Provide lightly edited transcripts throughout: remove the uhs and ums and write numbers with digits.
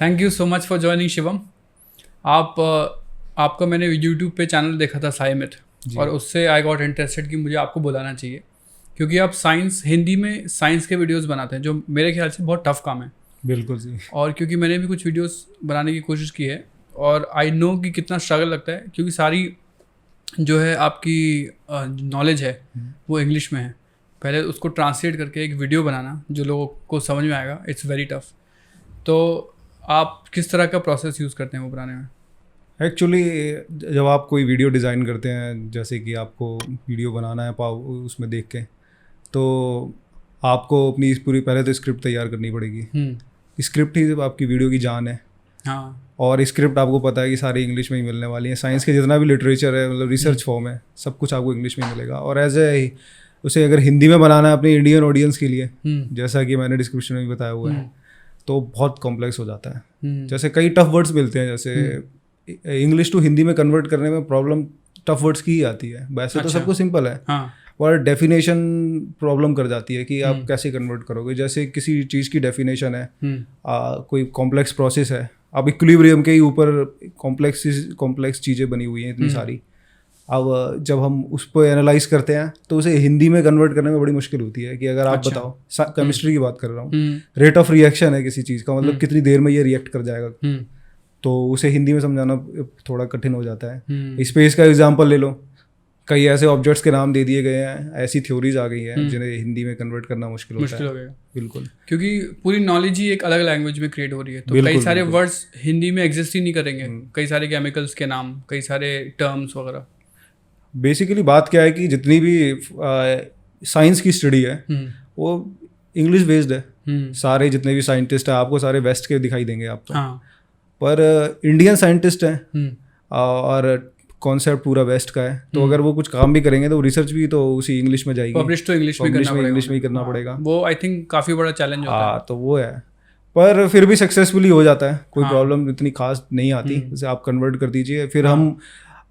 Thank you so much for joining Shivam. आपका मैंने YouTube पे चैनल देखा था साई मिथ, और उससे आई गॉट इंटरेस्टेड कि मुझे आपको बुलाना चाहिए, क्योंकि आप हिंदी में साइंस के वीडियोस बनाते हैं, जो मेरे ख्याल से बहुत टफ काम है। बिल्कुल जी। और क्योंकि मैंने भी कुछ वीडियोस बनाने की कोशिश की है, और आई नो कि कितना स्ट्रगल लगता है, क्योंकि सारी जो है आपकी नॉलेज है वो इंग्लिश में है। पहले उसको ट्रांसलेट करके एक वीडियो बनाना जो लोगों को समझ में आएगा, इट्स वेरी टफ। तो आप किस तरह का प्रोसेस यूज़ करते हैं वो बनाने में? एक्चुअली जब आप कोई वीडियो डिज़ाइन करते हैं, जैसे कि आपको वीडियो बनाना है उसमें देख के, तो आपको अपनी पूरी पहले तो स्क्रिप्ट तैयार करनी पड़ेगी। स्क्रिप्ट ही आपकी वीडियो की जान है। हाँ। और स्क्रिप्ट आपको पता है कि सारी इंग्लिश में ही मिलने वाली है। साइंस के जितना भी लिटरेचर है, मतलब रिसर्च फॉर्म है, सब कुछ आपको इंग्लिश में मिलेगा। और एज ए उसे अगर हिंदी में बनाना है अपनी इंडियन ऑडियंस के लिए, जैसा कि मैंने डिस्क्रिप्शन में भी बताया हुआ है, तो बहुत कॉम्प्लेक्स हो जाता है। जैसे कई टफ वर्ड्स मिलते हैं, जैसे इंग्लिश टू हिंदी में कन्वर्ट करने में प्रॉब्लम टफ वर्ड्स की ही आती है। वैसे तो सब कुछ सिंपल है। हाँ। और डेफिनेशन प्रॉब्लम कर जाती है कि आप कैसे कन्वर्ट करोगे। जैसे किसी चीज़ की डेफिनेशन है, कोई कॉम्प्लेक्स प्रोसेस है, अब इक्विलिब्रियम के ही ऊपर कॉम्प्लेक्स चीज़ें बनी हुई हैं इतनी सारी। अब जब हम उस पर एनालाइज करते हैं तो उसे हिंदी में कन्वर्ट करने में बड़ी मुश्किल होती है। कि अगर आप बताओ, केमिस्ट्री की बात कर रहा हूँ, रेट ऑफ रिएक्शन है किसी चीज़ का, मतलब कितनी देर में ये रिएक्ट कर जाएगा, तो उसे हिंदी में समझाना थोड़ा कठिन हो जाता है। स्पेस का एग्जाम्पल ले लो, कई ऐसे ऑब्जेक्ट्स के नाम दे दिए गए हैं, ऐसी थ्योरीज आ गई हैं जिन्हें हिंदी में कन्वर्ट करना मुश्किल हो गया। बिल्कुल, क्योंकि पूरी नॉलेज ही एक अलग लैंग्वेज में क्रिएट हो रही है, तो कई सारे वर्ड्स हिंदी में एग्जिस्ट ही नहीं करेंगे। कई सारे केमिकल्स के नाम, कई सारे टर्म्स वगैरह। बेसिकली बात क्या है कि जितनी भी साइंस की स्टडी है वो इंग्लिश बेस्ड है। सारे जितने भी साइंटिस्ट हैं आपको सारे वेस्ट के दिखाई देंगे आपको। हाँ। पर इंडियन साइंटिस्ट हैं और कॉन्सेप्ट पूरा वेस्ट का है, तो अगर वो कुछ काम भी करेंगे तो रिसर्च भी तो उसी इंग्लिश में जाएगी। पब्लिश तो इंग्लिश में ही करना पड़ेगा। वो आई थिंक काफ़ी बड़ा चैलेंज होता है। तो वो है, पर फिर भी सक्सेसफुली हो जाता है। कोई प्रॉब्लम इतनी खास नहीं आती। जैसे आप कन्वर्ट कर दीजिए, फिर हम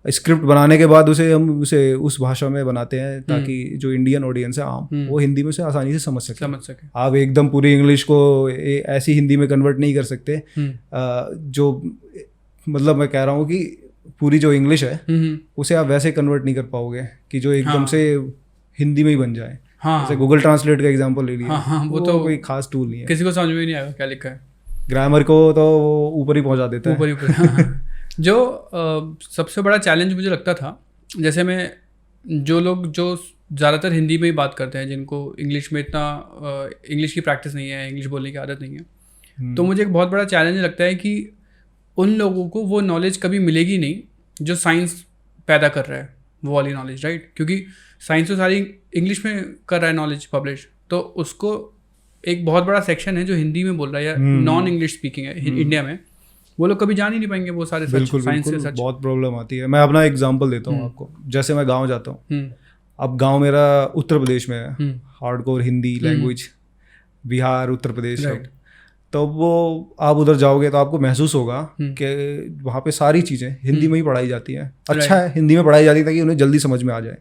स्क्रिप्ट बनाने के बाद हम उसे उस भाषा में बनाते हैं ताकि जो इंडियन ऑडियंस है आम, वो हिंदी में से आसानी से समझ सके। आप एकदम पूरी इंग्लिश को ऐसी हिंदी में कन्वर्ट नहीं कर सकते। जो मतलब मैं कह रहा हूँ कि पूरी जो इंग्लिश है उसे आप वैसे कन्वर्ट नहीं कर पाओगे कि जो एकदम से हिंदी में ही बन जाए। जैसे गूगल ट्रांसलेट का एग्जांपल ले लिया, वो तो कोई खास टूल नहीं है, किसी को समझ में नहीं आएगा क्या लिखा है। ग्रामर को तो ऊपर ही पहुंचा देता है, ऊपर। जो सबसे बड़ा चैलेंज मुझे लगता था, जैसे जो लोग ज़्यादातर हिंदी में ही बात करते हैं, जिनको इंग्लिश में इतना इंग्लिश की प्रैक्टिस नहीं है, इंग्लिश बोलने की आदत नहीं है, तो मुझे एक बहुत बड़ा चैलेंज लगता है कि उन लोगों को वो नॉलेज कभी मिलेगी नहीं जो साइंस पैदा कर रहा है, वो वाली नॉलेज, राइट? क्योंकि साइंस तो सारी इंग्लिश में कर रहा है नॉलेज पब्लिश, तो उसको एक बहुत बड़ा सेक्शन है जो हिंदी में बोल रहा है या नॉन इंग्लिश स्पीकिंग है इंडिया में, वो लोग कभी जान ही नहीं पाएंगे वो सारे सच। साइंस से सच बहुत प्रॉब्लम आती है। मैं अपना एग्जांपल देता हूँ आपको। जैसे मैं गाँव जाता हूँ, अब गाँव मेरा उत्तर प्रदेश में है, हार्डकोर हिंदी लैंग्वेज, बिहार, उत्तर प्रदेश, तो वो आप उधर जाओगे तो आपको महसूस होगा कि वहाँ पे सारी चीज़ें हिंदी में ही पढ़ाई जाती हैं। अच्छा है हिंदी में पढ़ाई जाती है ताकि उन्हें जल्दी समझ में आ जाए।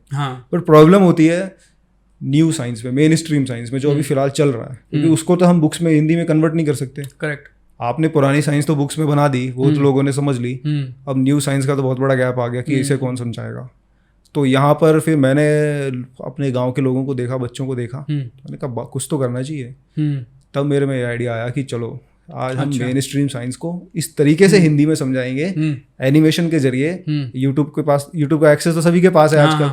पर प्रॉब्लम होती है न्यू साइंस में, मेन स्ट्रीम साइंस में, जो अभी फिलहाल चल रहा है, क्योंकि उसको तो हम बुक्स में हिंदी में कन्वर्ट नहीं कर सकते। करेक्ट। आपने पुरानी साइंस तो बुक्स में बना दी, वो तो लोगों ने समझ ली। अब न्यू साइंस का तो बहुत बड़ा गैप आ गया कि इसे कौन समझाएगा। तो यहाँ पर फिर मैंने अपने गाँव के लोगों को देखा, बच्चों को देखा, मैंने कहा कुछ तो करना चाहिए। तब मेरे में आइडिया आया कि चलो आज हम मेन स्ट्रीम साइंस को इस तरीके से हिंदी में समझाएंगे, एनिमेशन के जरिए। यूट्यूब का एक्सेस तो सभी के पास है आजकल,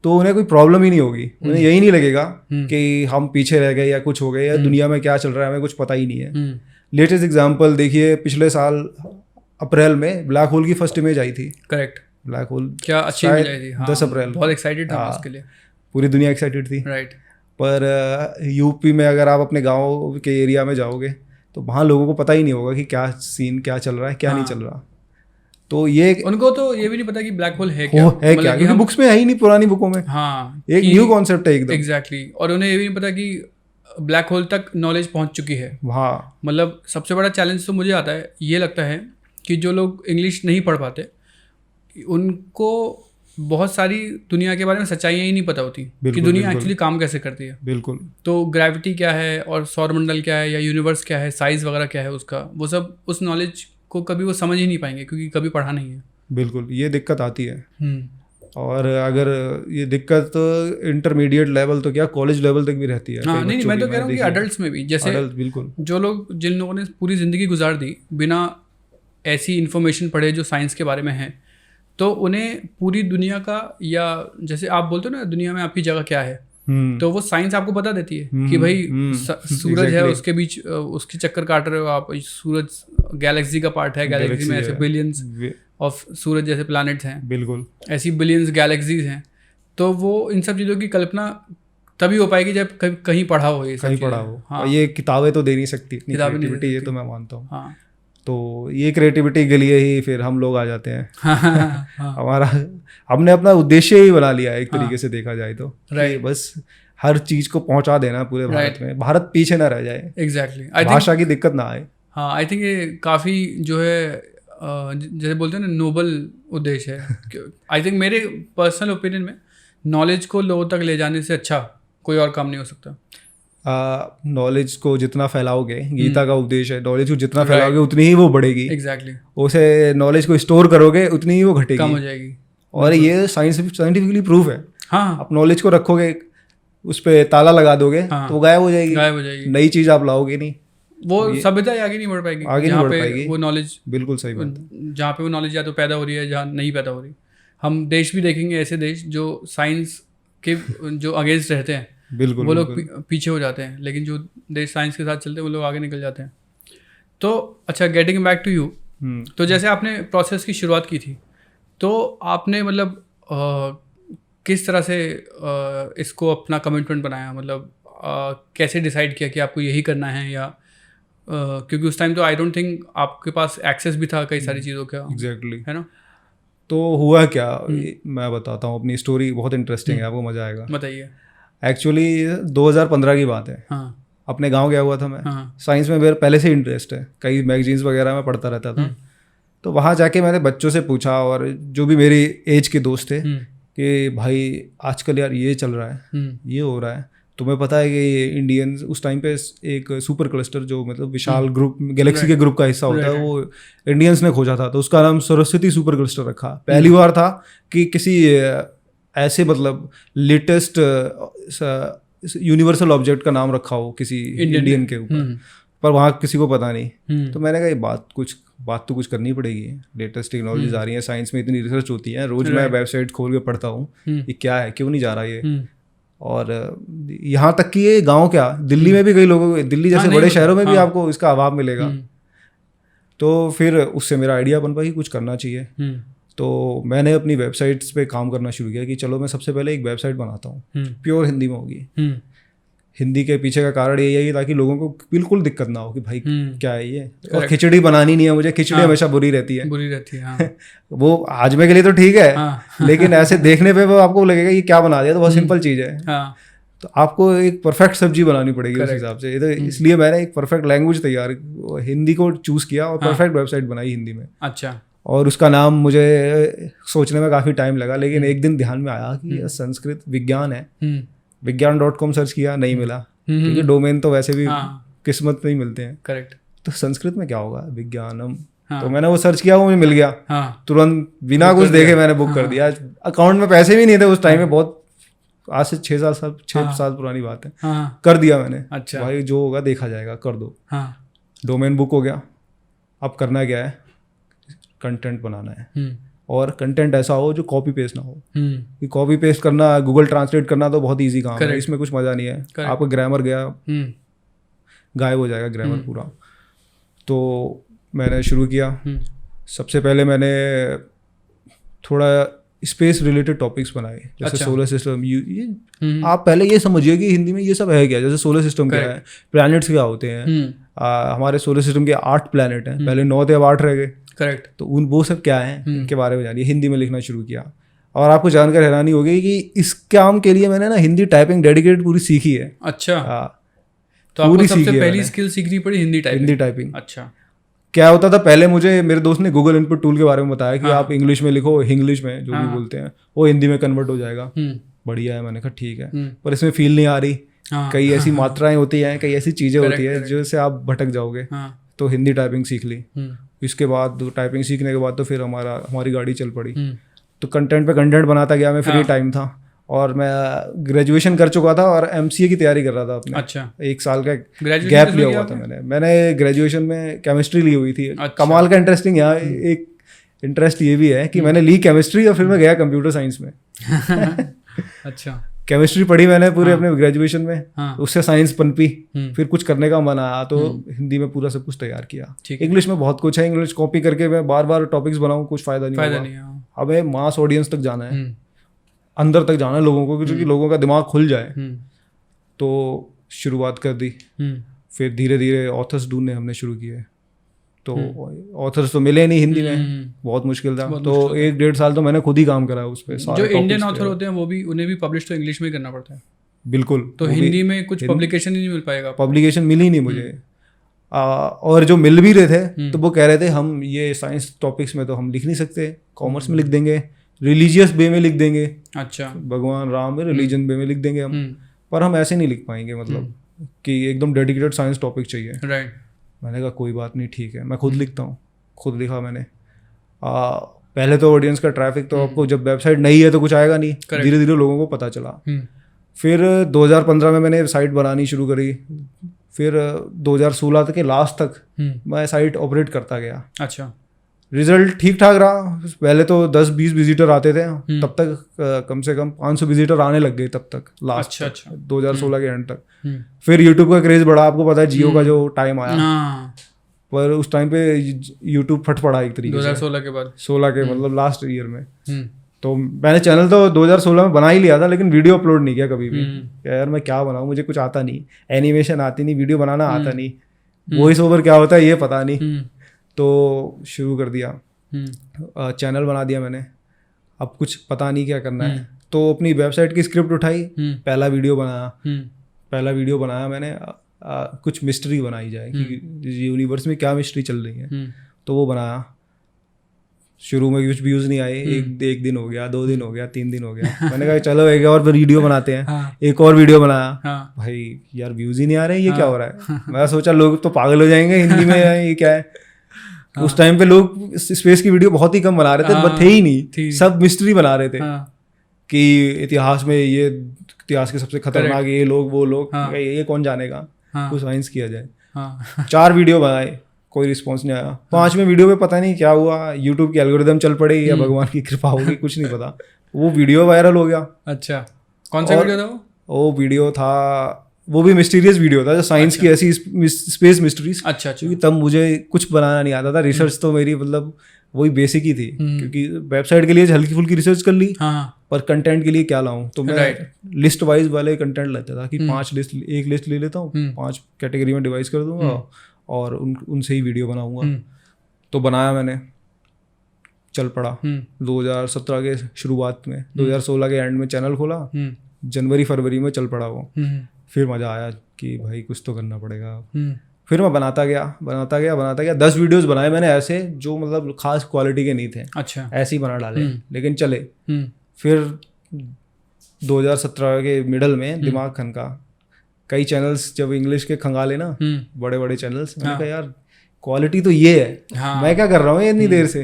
तो उन्हें कोई प्रॉब्लम ही नहीं होगी। उन्हें यही नहीं लगेगा कि हम पीछे रह गए या कुछ हो गए या दुनिया में क्या चल रहा है हमें कुछ पता ही नहीं है। लेटेस्ट एग्जाम्पल देखिए, पिछले साल अप्रैल में ब्लैक होल की फर्स्ट इमेज आई थी। करेक्ट। ब्लैक होल क्या अच्छी इमेज आई थी। 10 अप्रैल। बहुत एक्साइटेड था उसके लिए, पूरी दुनिया एक्साइटेड थी, राइट। पर यूपी में अगर आप अपने गाँव के एरिया में जाओगे तो वहाँ लोगों को पता ही नहीं होगा कि क्या सीन, क्या चल रहा है, क्या नहीं चल रहा। तो ये उनको तो ये भी नहीं पता कि ब्लैक होल है क्या, है क्या, क्योंकि बुक्स में है ही नहीं, पुरानी बुकों में। हाँ, एक न्यू कॉन्सेप्ट है एकदम। एग्जैक्टली। और उन्हें ये भी नहीं पता कि ब्लैक होल तक नॉलेज पहुंच चुकी है। हाँ, मतलब सबसे बड़ा चैलेंज तो मुझे आता है, ये लगता है कि जो लोग इंग्लिश नहीं पढ़ पाते उनको बहुत सारी दुनिया के बारे में सच्चाइयाँ ही नहीं पता होती कि दुनिया एक्चुअली काम कैसे करती है। बिल्कुल। तो ग्रेविटी क्या है और सौरमंडल क्या है या यूनिवर्स क्या है, साइज वगैरह क्या है उसका, वो सब उस नॉलेज को कभी वो समझ ही नहीं पाएंगे क्योंकि कभी पढ़ा नहीं है। बिल्कुल, ये दिक्कत आती है। और अगर ये दिक्कत इंटरमीडिएट लेवल तो क्या कॉलेज लेवल तक भी रहती है। हाँ, नहीं मैं तो कह रहा हूँ कि अडल्ट्स में भी, जैसे बिल्कुल जो लोग जिन लोगों ने पूरी ज़िंदगी गुजार दी बिना ऐसी इन्फॉर्मेशन पढ़े जो साइंस के बारे में है, तो उन्हें पूरी दुनिया का, या जैसे आप बोलते हो ना दुनिया में आपकी जगह क्या है, तो वो साइंस आपको बता देती है कि भाई सूरज है, उसके बीच उसकी चक्कर काट रहे हो आप, सूरज गैलेक्सी का पार्ट है, गैलेक्सी में ऐसे बिलियंस ऑफ सूरज जैसे प्लैनेट्स हैं, बिल्कुल ऐसी बिलियंस गैलेक्सीज हैं। तो वो इन सब चीज़ों की कल्पना तभी हो पाएगी जब कहीं पढ़ा हो, ये कहीं पढ़ा हो। हाँ, ये किताबें तो दे नहीं सकती इतनी क्रिएटिविटी, ये तो मैं मानता हूँ। हाँ, तो ये क्रिएटिविटी के लिए ही फिर हम लोग आ जाते हैं। हमारा हमने अपना उद्देश्य ही बना लिया है एक तरीके से देखा जाए तो, बस हर चीज को पहुंचा देना पूरे भारत में, भारत पीछे ना रह जाए। एग्जैक्टली, भाषा की दिक्कत ना आए। हाँ, आई थिंक ये काफ़ी जो है जैसे बोलते हैं ना नोबल उद्देश्य है। आई थिंक मेरे पर्सनल ओपिनियन में नॉलेज को लोगों तक ले जाने से अच्छा कोई और काम नहीं हो सकता। नॉलेज को जितना फैलाओगे, गीता का उपदेश है, नॉलेज को जितना फैलाओगे उतनी ही वो बढ़ेगी। एग्जैक्टली। उसे नॉलेज को स्टोर करोगे उतनी ही वो घटेगी, कम हो जाएगी। और ये साइंटिफिकली प्रूफ है। हाँ, आप नॉलेज को रखोगे, उस पर ताला लगा दोगे तो वो गायब हो जाएगी। नई चीज आप लाओगे नहीं, वो सभ्यता आगे नहीं बढ़ पाएगी। आगे नहीं बढ़ पाएगी वो नॉलेज, बिल्कुल सही बात, जहाँ पे वो नॉलेज या तो पैदा हो रही है, जहाँ नहीं पैदा हो रही। हम देश भी देखेंगे ऐसे देश जो साइंस के जो अगेंस्ट रहते हैं, बिल्कुल वो लोग पीछे हो जाते हैं, लेकिन जो देश साइंस के साथ चलते हैं वो लोग आगे निकल जाते हैं। तो अच्छा, गेटिंग बैक टू यू, तो जैसे आपने प्रोसेस की शुरुआत की थी, तो आपने मतलब किस तरह से इसको अपना कमिटमेंट बनाया, मतलब कैसे डिसाइड किया कि आपको यही करना है, या क्योंकि उस टाइम तो आई डोंट थिंक आपके पास एक्सेस भी था कई सारी चीज़ों का। एग्जैक्टली, है ना। तो हुआ क्या, मैं बताता हूँ अपनी स्टोरी, बहुत इंटरेस्टिंग है, आपको मज़ा आएगा। बताइए। एक्चुअली 2015 की बात है। हाँ, अपने गांव गया हुआ था मैं। हाँ, साइंस में मेरा पहले से इंटरेस्ट है, कई मैगजीन्स वगैरह में पढ़ता रहता था। तो वहाँ जाके मैंने बच्चों से पूछा, और जो भी मेरी एज के दोस्त थे, कि भाई आजकल यार ये चल रहा है, ये हो रहा है, तुम्हें पता है कि इंडियंस उस टाइम पे एक सुपर क्लस्टर, जो मतलब विशाल ग्रुप, गैलेक्सी के ग्रुप का हिस्सा होता है, वो इंडियंस ने खोजा था, तो उसका नाम सरस्वती सुपर क्लस्टर रखा। पहली बार था कि किसी ऐसे मतलब लेटेस्ट यूनिवर्सल ऑब्जेक्ट का नाम रखा हो किसी इंडियन के ऊपर, पर वहाँ किसी को पता नहीं। तो मैंने कहा ये बात तो कुछ करनी पड़ेगी, लेटेस्ट टेक्नोलॉजीज आ रही हैं, साइंस में इतनी रिसर्च होती है, रोज मैं वेबसाइट खोल के पढ़ता हूँ, ये क्या है, क्यों नहीं जा रहा ये। और यहाँ तक कि ये गांव क्या, दिल्ली में भी कई लोगों को, दिल्ली जैसे बड़े शहरों में भी आपको इसका अभाव मिलेगा। तो फिर उससे मेरा आइडिया बन पाया कि कुछ करना चाहिए। तो मैंने अपनी वेबसाइट्स पे काम करना शुरू किया कि चलो मैं सबसे पहले एक वेबसाइट बनाता हूँ, प्योर हिंदी में होगी। हिंदी के पीछे का कारण यही है ताकि लोगों को बिल्कुल दिक्कत ना हो कि भाई क्या है ये, और खिचड़ी बनानी नहीं है मुझे, खिचड़ी हमेशा बुरी रहती है। हाँ। वो हाजमे के लिए तो ठीक है, लेकिन ऐसे देखने पे वो आपको लगेगा ये क्या बना दिया, तो बहुत सिंपल चीज़ है। तो आपको एक परफेक्ट सब्जी बनानी पड़ेगी उस हिसाब से। तो इसलिए मैंने एक परफेक्ट लैंग्वेज तैयार, हिंदी को चूज़ किया और परफेक्ट वेबसाइट बनाई हिंदी में। अच्छा। और उसका नाम मुझे सोचने में काफ़ी टाइम लगा, लेकिन एक दिन ध्यान में आया कि संस्कृत विज्ञान है, विज्ञान.com सर्च किया, नहीं मिला, क्योंकि डोमेन तो वैसे भी किस्मत नहीं मिलते हैं। करेक्ट। तो संस्कृत में क्या होगा, विज्ञानम। तो मैंने वो सर्च किया, वो मुझे मिल गया। तुरंत बिना कुछ देखे मैंने बुक कर दिया। अकाउंट में पैसे भी नहीं थे उस टाइम में, बहुत आज से 6 साल पुरानी बात है। कर दिया मैंने। अच्छा भाई, जो होगा देखा जाएगा, कर दो। डोमेन बुक हो गया। अब करना क्या है, कंटेंट बनाना है, और कंटेंट ऐसा हो जो कॉपी पेस्ट ना हो। कि कॉपी पेस्ट करना, गूगल ट्रांसलेट करना तो बहुत इजी काम है, इसमें कुछ मज़ा नहीं है। आपका ग्रामर गया, गायब हो जाएगा ग्रामर पूरा। तो मैंने शुरू किया। सबसे पहले मैंने थोड़ा स्पेस रिलेटेड टॉपिक्स बनाए, जैसे सोलर सिस्टम। आप पहले ये समझिए कि हिंदी में ये सब है क्या, जैसे सोलर सिस्टम क्या है, प्लैनेट्स क्या होते हैं। हमारे सोलर सिस्टम के 8 प्लैनेट हैं, पहले 9 थे, अब 8 रह गए। करेक्ट। तो वो सब क्या है, इनके बारे में जानिए। हिंदी में लिखना शुरू किया, और आपको जानकर हैरानी होगी कि इस काम के लिए मैंने ना हिंदी टाइपिंग डेडिकेटेड पूरी सीखी है। अच्छा। तो आपको सबसे पहली स्किल सीखनी पड़ी हिंदी टाइपिंग। अच्छा। क्या होता था पहले, मुझे मेरे दोस्त ने गूगल इनपुट टूल के बारे में बताया कि आप इंग्लिश में लिखो, इंग्लिश में जो भी बोलते हैं वो हिंदी में कन्वर्ट हो जाएगा। बढ़िया है, मैंने कहा ठीक है, पर इसमें फील नहीं आ रही। कई ऐसी मात्राएं होती हैं, कई ऐसी चीज़ें होती है जिससे आप भटक जाओगे। तो हिंदी टाइपिंग सीख ली। इसके बाद टाइपिंग सीखने के बाद तो फिर हमारी गाड़ी चल पड़ी। तो कंटेंट पे कंटेंट बनाता गया मैं, फ्री टाइम था और मैं ग्रेजुएशन कर चुका था और एमसीए की तैयारी कर रहा था अपने। अच्छा। 1 साल का गैप लिया हुआ था मैंने ग्रेजुएशन में केमिस्ट्री ली हुई थी। अच्छा। कमाल का इंटरेस्टिंग यहाँ एक इंटरेस्ट ये भी है कि मैंने ली केमिस्ट्री और फिर मैं गया कंप्यूटर साइंस में। अच्छा। केमिस्ट्री पढ़ी मैंने पूरे अपने ग्रेजुएशन में। उससे साइंस पनपी, फिर कुछ करने का मन आया तो हिंदी में पूरा सब कुछ तैयार किया। इंग्लिश में बहुत कुछ है, इंग्लिश कॉपी करके मैं बार बार टॉपिक्स बनाऊं, कुछ फायदा नहीं होगा। हमें मास ऑडियंस तक जाना है, अंदर तक जाना है लोगों को, क्योंकि लोगों का दिमाग खुल जाए। तो शुरुआत कर दी। फिर धीरे धीरे ऑथर्स ढूंढने हमने शुरू किए। तो ऑथर्स तो मिले नहीं हिंदी में, बहुत मुश्किल था। तो 1-1.5 साल तो मैंने खुद ही काम करा उस पर। जो इंडियन ऑथर होते हैं वो भी, उन्हें भी पब्लिश तो इंग्लिश में करना पड़ता है। बिल्कुल। तो हिंदी में कुछ पब्लिकेशन ही नहीं मिल पाएगा। पब्लिकेशन मिली नहीं मुझे। और जो मिल भी रहे थे तो वो कह रहे थे हम ये साइंस टॉपिक्स में तो हम लिख नहीं सकते, कॉमर्स में लिख देंगे, रिलीजियस वे में लिख देंगे। अच्छा। भगवान राम में रिलीजन वे में लिख देंगे हम, पर हम ऐसे नहीं लिख पाएंगे, मतलब कि एकदम डेडिकेटेड साइंस टॉपिक चाहिए। राइट। मैंने कहा कोई बात नहीं, ठीक है, मैं खुद लिखता हूँ। खुद लिखा मैंने। पहले तो ऑडियंस का ट्रैफिक, तो आपको जब वेबसाइट नहीं है तो कुछ आएगा नहीं। धीरे धीरे लोगों को पता चला। फिर 2015 में मैंने साइट बनानी शुरू करी। फिर 2016 तक के लास्ट तक मैं साइट ऑपरेट करता गया। अच्छा। रिजल्ट ठीक ठाक रहा। पहले तो 10-20 विजिटर आते थे, तब तक कम से कम 500 विजिटर आने लग गए तब तक, लास्ट। अच्छा। 2016 के एंड तक। फिर यूट्यूब का क्रेज बढ़ा। आपको पता है जियो का जो टाइम आया, पर उस टाइम पे यूट्यूब फट पड़ा एक तरीके से। 2016 के बाद, 16 के मतलब लास्ट ईयर में। तो मैंने चैनल तो 2016 में बना ही लिया था, लेकिन वीडियो अपलोड नहीं किया कभी भी। यार मैं क्या बनाऊं, मुझे कुछ आता नहीं, एनिमेशन आती नहीं, वीडियो बनाना आता नहीं, वॉइस ओवर क्या होता है ये पता नहीं। तो शुरू कर दिया, चैनल बना दिया मैंने। अब कुछ पता नहीं क्या करना है, तो अपनी वेबसाइट की स्क्रिप्ट उठाई, पहला वीडियो बनाया मैंने। कुछ मिस्ट्री बनाई जाए कि यूनिवर्स में क्या मिस्ट्री चल रही है, तो वो बनाया। शुरू में कुछ व्यूज़ नहीं आए। एक दिन हो गया, 2 दिन हो गया, 3 दिन हो गया। मैंने कहा चलो एक और वीडियो बनाते हैं। एक और वीडियो बनाया। भाई यार व्यूज़ ही नहीं आ रहे, ये क्या हो रहा है। मैं सोचा लोग तो पागल हो जाएंगे, हिंदी में ये क्या है। उस टाइम पे लोग स्पेस की वीडियो बहुत ही कम बना रहे थे, बट थे ही नहीं, सब मिस्ट्री बना रहे थे कि इतिहास में ये, इतिहास के सबसे खतरनाक ये लोग, वो लोग, ये कौन जानेगा। कुछ साइंस किया जाए। 4 वीडियो बनाए, कोई रिस्पॉन्स नहीं आया। 5वें वीडियो पे पता नहीं क्या हुआ, यूट्यूब की एल्गोरिदम चल पड़ी या भगवान की कृपा होगी, कुछ नहीं पता, वो वीडियो वायरल हो गया। अच्छा। कौन सा वीडियो था वो वीडियो था, वो भी मिस्टीरियस वीडियो था, जो साइंस की ऐसी स्पेस मिस्ट्रीज। अच्छा। क्योंकि तब मुझे कुछ बनाना नहीं आता था। रिसर्च तो मेरी मतलब वही बेसिक ही थी, क्योंकि वेबसाइट के लिए हल्की फुल्की रिसर्च कर ली, पर कंटेंट के लिए क्या लाऊं। तो मैं लिस्ट वाइज वाले कंटेंट लेता था कि 5 लिस्ट, एक लिस्ट ले लेता हूँ, 5 कैटेगरी में डिवाइड कर दूंगा और उनसे ही वीडियो बनाऊंगा। तो बनाया मैंने, चल पड़ा। 2017 के शुरुआत में, 2016 के एंड में चैनल खोला, जनवरी-फरवरी में चल पड़ा वो। फिर मज़ा आया कि भाई कुछ तो करना पड़ेगा। फिर मैं बनाता गया 10 वीडियोस बनाए मैंने ऐसे, जो मतलब खास क्वालिटी के नहीं थे। अच्छा। ऐसे ही बना डाले, लेकिन चले। फिर 2017 के मिडल में दिमाग खनका। कई चैनल्स जब इंग्लिश के खंगाले ना, बड़े बड़े चैनल्स, मैंने कहा यार क्वालिटी तो ये है, मैं क्या कर रहा हूँ इतनी देर से।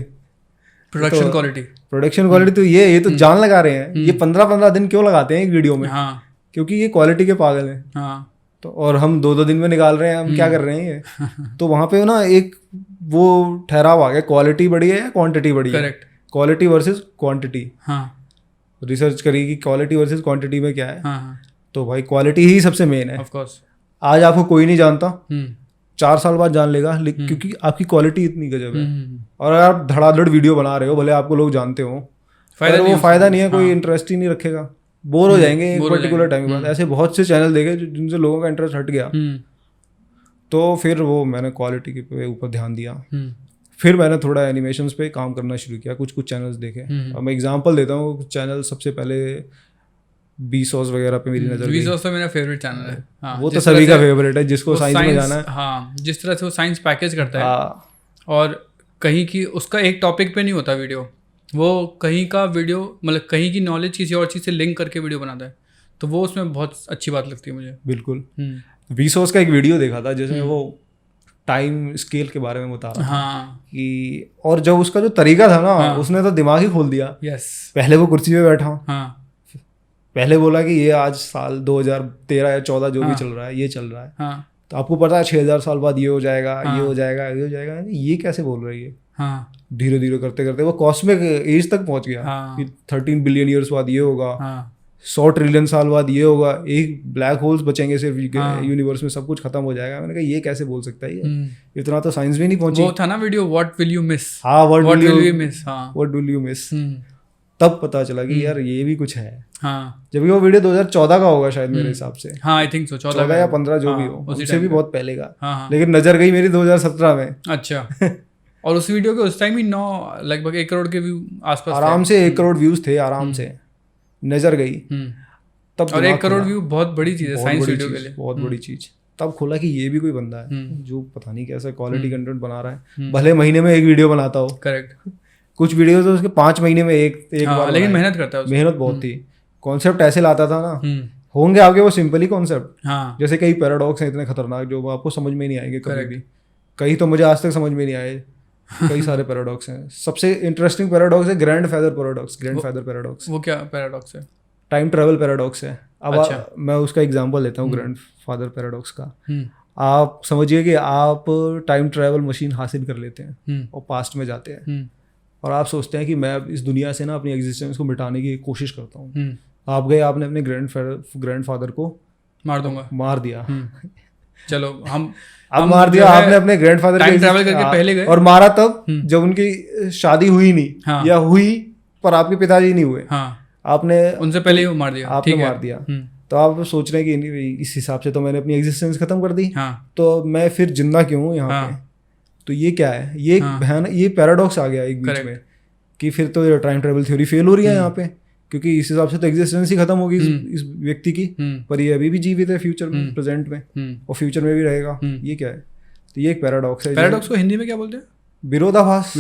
प्रोडक्शन क्वालिटी तो ये तो जान लगा रहे हैं। ये 15-15 दिन क्यों लगाते हैं एक वीडियो में, क्योंकि ये क्वालिटी के पागल हैं। तो और हम 2-2 दिन में निकाल रहे हैं, हम क्या कर रहे हैं ये। तो वहाँ पे ना एक वो ठहराव आ गया, क्वालिटी बड़ी है या क्वांटिटी बड़ी है। Quality versus quantity. रिसर्च करी कि क्वालिटी वर्सेस क्वांटिटी में क्या है। तो भाई क्वालिटी ही सबसे मेन है। आज आपको कोई नहीं जानता, 4 साल बाद जान लेगा, क्योंकि आपकी क्वालिटी इतनी गजब है। और अगर आप धड़ाधड़ वीडियो बना रहे हो, भले आपको लोग जानते हो, वो फायदा नहीं है, कोई इंटरेस्ट ही नहीं रखेगा, बोर हो जाएंगे एक पर्टिकुलर टाइम के बाद। ऐसे बहुत से चैनल देखे जिनसे लोगों का इंटरेस्ट हट गया। तो फिर वो मैंने क्वालिटी के ऊपर ध्यान दिया। फिर मैंने थोड़ा एनिमेशंस पे काम करना शुरू किया, कुछ चैनल्स देखे। अब मैं एग्जांपल देता हूँ, चैनल सबसे पहले बीसॉस वगैरह पे मेरी नजर गई। बीसॉस तो मेरा फेवरेट चैनल है। वो तो सभी का फेवरेट है जिसको साइंस में जाना है। हाँ, जिस तरह से वो साइंस पैकेज करता है, और कहीं की उसका एक टॉपिक पे नहीं होता वीडियो, वो कहीं का वीडियो मतलब कहीं की नॉलेज किसी और चीज़ से लिंक करके वीडियो बनाता है, तो वो उसमें बहुत अच्छी बात लगती है मुझे। बिल्कुल। Vsauce का एक वीडियो देखा था जिसमें वो टाइम स्केल के बारे में बता रहा था। हाँ कि और जब उसका जो तरीका था ना, उसने तो दिमाग ही खोल दिया। यस। पहले वो कुर्सी पे बैठा, हाँ पहले बोला कि ये आज साल 2013 या 14 जो भी चल रहा है ये चल रहा है, हाँ तो आपको पता है 6000 साल बाद ये हो जाएगा, ये हो जाएगा, ये हो जाएगा, ये कैसे बोल रही है। हाँ धीरे धीरे करते करते वो कॉस्मिक एज तक पहुंच गया कि 13 बिलियन ईयर्स बाद ये होगा, 100 ट्रिलियन साल बाद ये होगा, एक ब्लैक होल्स बचेंगे सिर्फ यूनिवर्स में, सब कुछ खत्म हो जाएगा। मैंने कहा ये कैसे बोल सकता है, ये इतना तो साइंस भी नहीं पहुंची। वो था ना video what will you miss. हाँ, व्हाट विल यू मिस। हाँ व्हाट विल यू मिस। तब पता चला कि यार ये भी कुछ है। हाँ जबकि वो वीडियो 2014 का होगा शायद मेरे हिसाब से। हाँ आई थिंक सो 14 या 15 जो भी हो, उससे भी बहुत पहले का। हाँ लेकिन नजर गई मेरी 2017 में। अच्छा। और उस वीडियो के उस टाइम ही लगभग 1 करोड़ के व्यू आसपास आराम से 1 करोड़ व्यूज थे, आराम से नजर गई। तब और 1 करोड़ व्यू बहुत बड़ी चीज है साइंस वीडियो के लिए, बहुत बड़ी चीज। तब खोला कि ये भी कोई बंदा है जो पता नहीं कैसा क्वालिटी कंटेंट बना रहा है, भले महीने में एक वीडियो बनाता हो। करेक्ट। कुछ वीडियो तो उसके 5 महीने में एक बार, लेकिन मेहनत करता है, मेहनत बहुत थी। कॉन्सेप्ट ऐसे लाता था ना, होंगे आपके वो सिंपल ही कॉन्सेप्ट। हाँ जैसे कई पैराडॉक्स हैं इतने खतरनाक जो आपको समझ में नहीं आएंगे कभी भी। कई तो मुझे आज तक समझ में नहीं आए। कई सारे पैराडॉक्स हैं। सबसे इंटरेस्टिंग पैराडॉक्स है ग्रैंडफादर पैराडॉक्स। वो क्या पैराडॉक्स है? टाइम ट्रैवल पैराडॉक्स है। अब मैं उसका एग्जांपल लेता हूँ ग्रैंडफादर पैराडॉक्स का। आप समझिए कि आप टाइम ट्रैवल मशीन हासिल कर लेते हैं और पास्ट में जाते हैं, और आप सोचते हैं कि मैं इस दुनिया से ना अपनी एग्जिस्टेंस को मिटाने की कोशिश करता हूँ। आप गए, आपने अपने ग्रैंडफादर को मार दिया। चलो हम मार दिया आपने अपने ग्रैंडफादर टाइम ट्रैवल करके पहले गए और मारा तब जब उनकी शादी हुई नहीं, या हुई पर आपके पिताजी नहीं हुए। आपने उनसे पहले ही मार दिया, आपने मार दिया। तो आप सोच रहे हैं कि इस हिसाब से तो मैंने अपनी एग्जिस्टेंस खत्म कर दी, तो मैं फिर जिंदा क्यों हूँ यहाँ पे। तो ये क्या है, ये ये पैराडॉक्स आ गया एक बीच में कि फिर तो टाइम ट्रैवल थ्योरी फेल हो रही है यहाँ पे, क्योंकि इस हिसाब से तो एग्जिस्टेंस ही खत्म होगी इस व्यक्ति की, पर ये अभी भी जीवित है फ्यूचर में, प्रेजेंट में, और फ्यूचर में भी रहेगा। ये क्या है? तो ये एक पैराडॉक्स है। पैराडॉक्स को हिंदी में क्या बोलते हैं? विरोधाभास।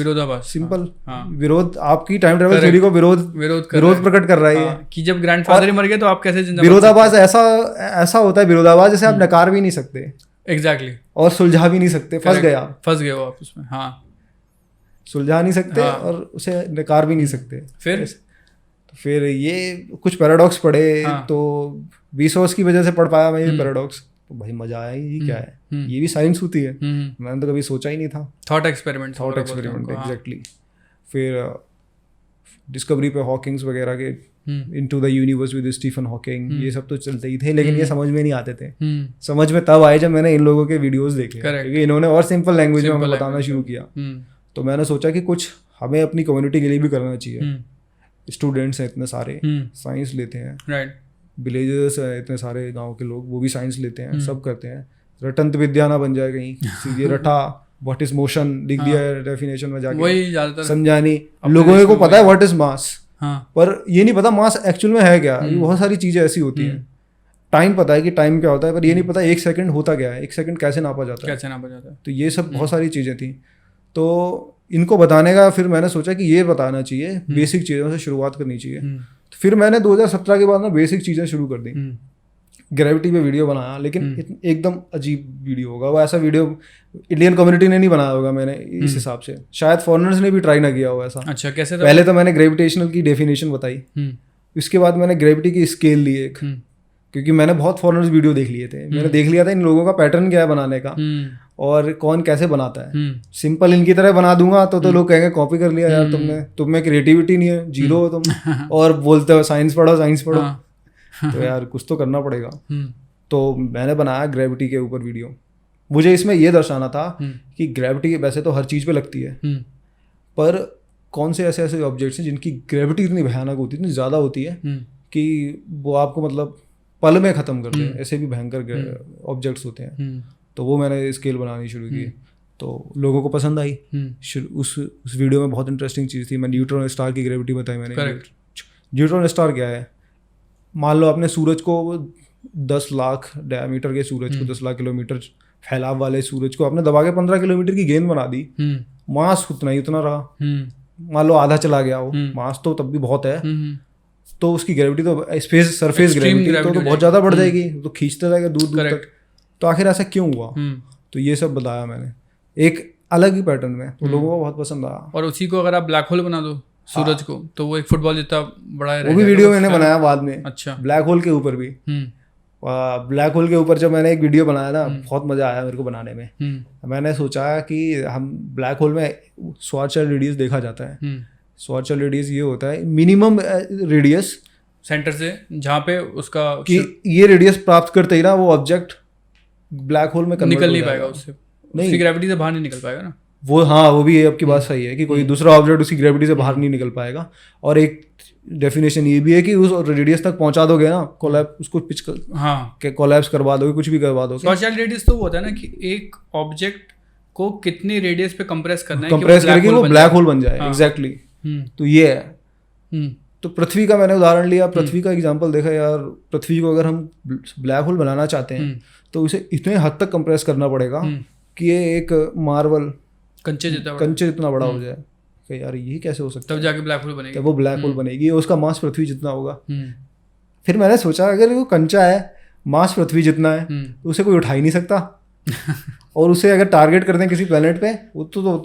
सिंपल। विरोध, आपकी टाइम ट्रैवल थ्योरी को विरोध प्रकट कर रहा है कि जब ग्रैंडफादर ही मर गए तो आप कैसे जिंदा। विरोधाभास ऐसा होता है, विरोधाभास जैसे आप नकार भी नहीं सकते, एग्जैक्टली, और सुलझा भी नहीं सकते, फंस गए हो आप उसमें। हाँ, सुलझा नहीं सकते और उसे नकार भी नहीं सकते। फिर ये कुछ पैराडॉक्स पढ़े, तो Vsauce की वजह से पढ़ पाया मैं ये पैराडॉक्स। तो भाई मजा आया, ये क्या है, ये भी साइंस होती है, मैंने तो कभी सोचा ही नहीं था। Thought experiment exactly. फिर डिस्कवरी पे हॉकिंग्स वगैरह के into the universe with Stephen Hawking, ये सब तो चलते ही थे, लेकिन ये समझ में नहीं आते थे। समझ में तब आए जब मैंने इन लोगों के वीडियोस देखे, क्योंकि इन्होंने और सिंपल लैंग्वेज में हमें बताना शुरू किया। तो मैंने सोचा कि कुछ हमें अपनी कम्युनिटी के लिए भी करना चाहिए। स्टूडेंट्स हैं इतने सारे, साइंस लेते हैं, विलेजेस हैं इतने सारे गांव के लोग, वो भी साइंस लेते हैं, सब करते हैं। रटंत विद्या ना बन जाए कहीं, सीधे रटा व्हाट इज मोशन लिख दिया है डेफिनेशन में जाके, वही ज्यादातर समझा नहीं। लोगों को पता है व्हाट इज मास, पर ये नहीं पता मास एक्चुअल में है क्या। बहुत सारी चीजें ऐसी होती हैं। टाइम पता है कि टाइम क्या होता है, पर ये नहीं पता 1 सेकंड होता क्या है, 1 सेकंड कैसे नापा जाता है। तो ये सब बहुत सारी चीजें थी। तो इनको बताने का फिर मैंने सोचा कि ये बताना चाहिए, बेसिक चीज़ों से शुरुआत करनी चाहिए। तो फिर मैंने 2017 के बाद ना बेसिक चीज़ें शुरू कर दी। ग्रेविटी पे वीडियो बनाया, लेकिन एकदम अजीब वीडियो होगा वो। ऐसा वीडियो इंडियन कम्युनिटी ने नहीं बनाया होगा मैंने इस हिसाब से, शायद फॉरेनर्स ने भी ट्राई ना किया हो ऐसा। अच्छा, कैसे? पहले तो मैंने ग्रेविटेशनल की डेफिनेशन बताई, उसके बाद मैंने ग्रेविटी की स्केल ली एक, क्योंकि मैंने बहुत फॉरेनर्स वीडियो देख लिए थे। मैंने देख लिया था इन लोगों का पैटर्न क्या है बनाने का, और कौन कैसे बनाता है। सिंपल इनकी तरह बना दूंगा तो लोग कहेंगे कॉपी कर लिया यार तुम में क्रिएटिविटी नहीं है, जीरो हो तुम, और बोलते हो साइंस पढ़ो। तो यार कुछ तो करना पड़ेगा। तो मैंने बनाया ग्रेविटी के ऊपर वीडियो। मुझे इसमें यह दर्शाना था कि ग्रेविटी वैसे तो हर चीज़ पे लगती है, पर कौन से ऐसे ऑब्जेक्ट्स हैं जिनकी ग्रेविटी इतनी भयानक होती है, इतनी ज़्यादा होती है कि वो आपको मतलब पल में ख़त्म कर दे। ऐसे भी भयंकर ऑब्जेक्ट्स होते हैं। तो वो मैंने स्केल बनानी शुरू की, तो लोगों को पसंद आई। उस वीडियो में बहुत इंटरेस्टिंग चीज़ थी, मैं न्यूट्रॉन स्टार की ग्रेविटी बताई मैंने। न्यूट्रॉन स्टार क्या है, मान लो आपने सूरज को 10 लाख डायमीटर के सूरज को 10 लाख किलोमीटर फैलाव वाले सूरज को आपने दबा के 15 किलोमीटर की गेंद बना दी, मास उतना ही उतना रहा, मान लो आधा चला गया वो, मास तो तब भी बहुत है, तो उसकी ग्रेविटी तो स्पेस सरफेस ग्रेविटी तो बहुत ज़्यादा बढ़ जाएगी, तो खींचते जाएगा दूर दूर तक। तो आखिर ऐसा क्यों हुआ, तो ये सब बताया मैंने एक अलग ही पैटर्न में, तो लोगों को बहुत पसंद आया। और उसी को अगर आप ब्लैक होल बना दो सूरज को, तो वो एक फुटबॉल जितना बड़ा है, वो भी वीडियो मैंने बनाया बाद में। अच्छा, ब्लैक होल के ऊपर भी, ब्लैक होल के ऊपर जब मैंने एक वीडियो बनाया ना, बहुत मजा आया मेरे को बनाने में। मैंने सोचा कि हम ब्लैक होल में श्वार्ज़चिल्ड रेडियस देखा जाता है। श्वार्ज़चिल्ड रेडियस ये होता है मिनिमम रेडियस सेंटर से, जहाँ पे उसका कि ये रेडियस प्राप्त करते ही ना वो ऑब्जेक्ट ब्लैक होल में निकल नहीं पाएगा, उससे उसकी ग्रेविटी से बाहर नहीं निकल पाएगा ना वो। हाँ, वो भी आपकी बात सही है कि कोई दूसरा ऑब्जेक्ट उसकी ग्रेविटी से बाहर नहीं निकल पाएगा। और एक डेफिनेशन ये भी है कि उस रेडियस तक पहुंचा दोगे ना, कोलैप्स उसको पिच कर कोलैप्स करवा दोगे, कुछ भी करवा दोगे। श्वार्ज़चिल्ड रेडियस तो वो होता है ना कि एक ऑब्जेक्ट को कितनी रेडियस पे कंप्रेस करना है, कंप्रेस करके वो ब्लैक होल बन जाए। एग्जैक्टली, तो ये है। तो पृथ्वी का मैंने उदाहरण लिया, पृथ्वी का एग्जांपल देखा यार, पृथ्वी को अगर हम ब्लैक होल बनाना चाहते हैं तो उसे इतने हद तक कंप्रेस करना पड़ेगा कि ये एक मार्बल कंचे जितना बड़ा हो जाए। कि यार ये कैसे हो सकता है, तब जाके ब्लैक होल बनेगी, वो ब्लैक होल बनेगी, उसका मास पृथ्वी जितना होगा। फिर मैंने सोचा अगर वो कंचा है, मास पृथ्वी जितना है, तो उसे कोई उठा ही नहीं सकता। और उसे अगर टारगेट कर दें किसी प्लेनेट पे, वो तो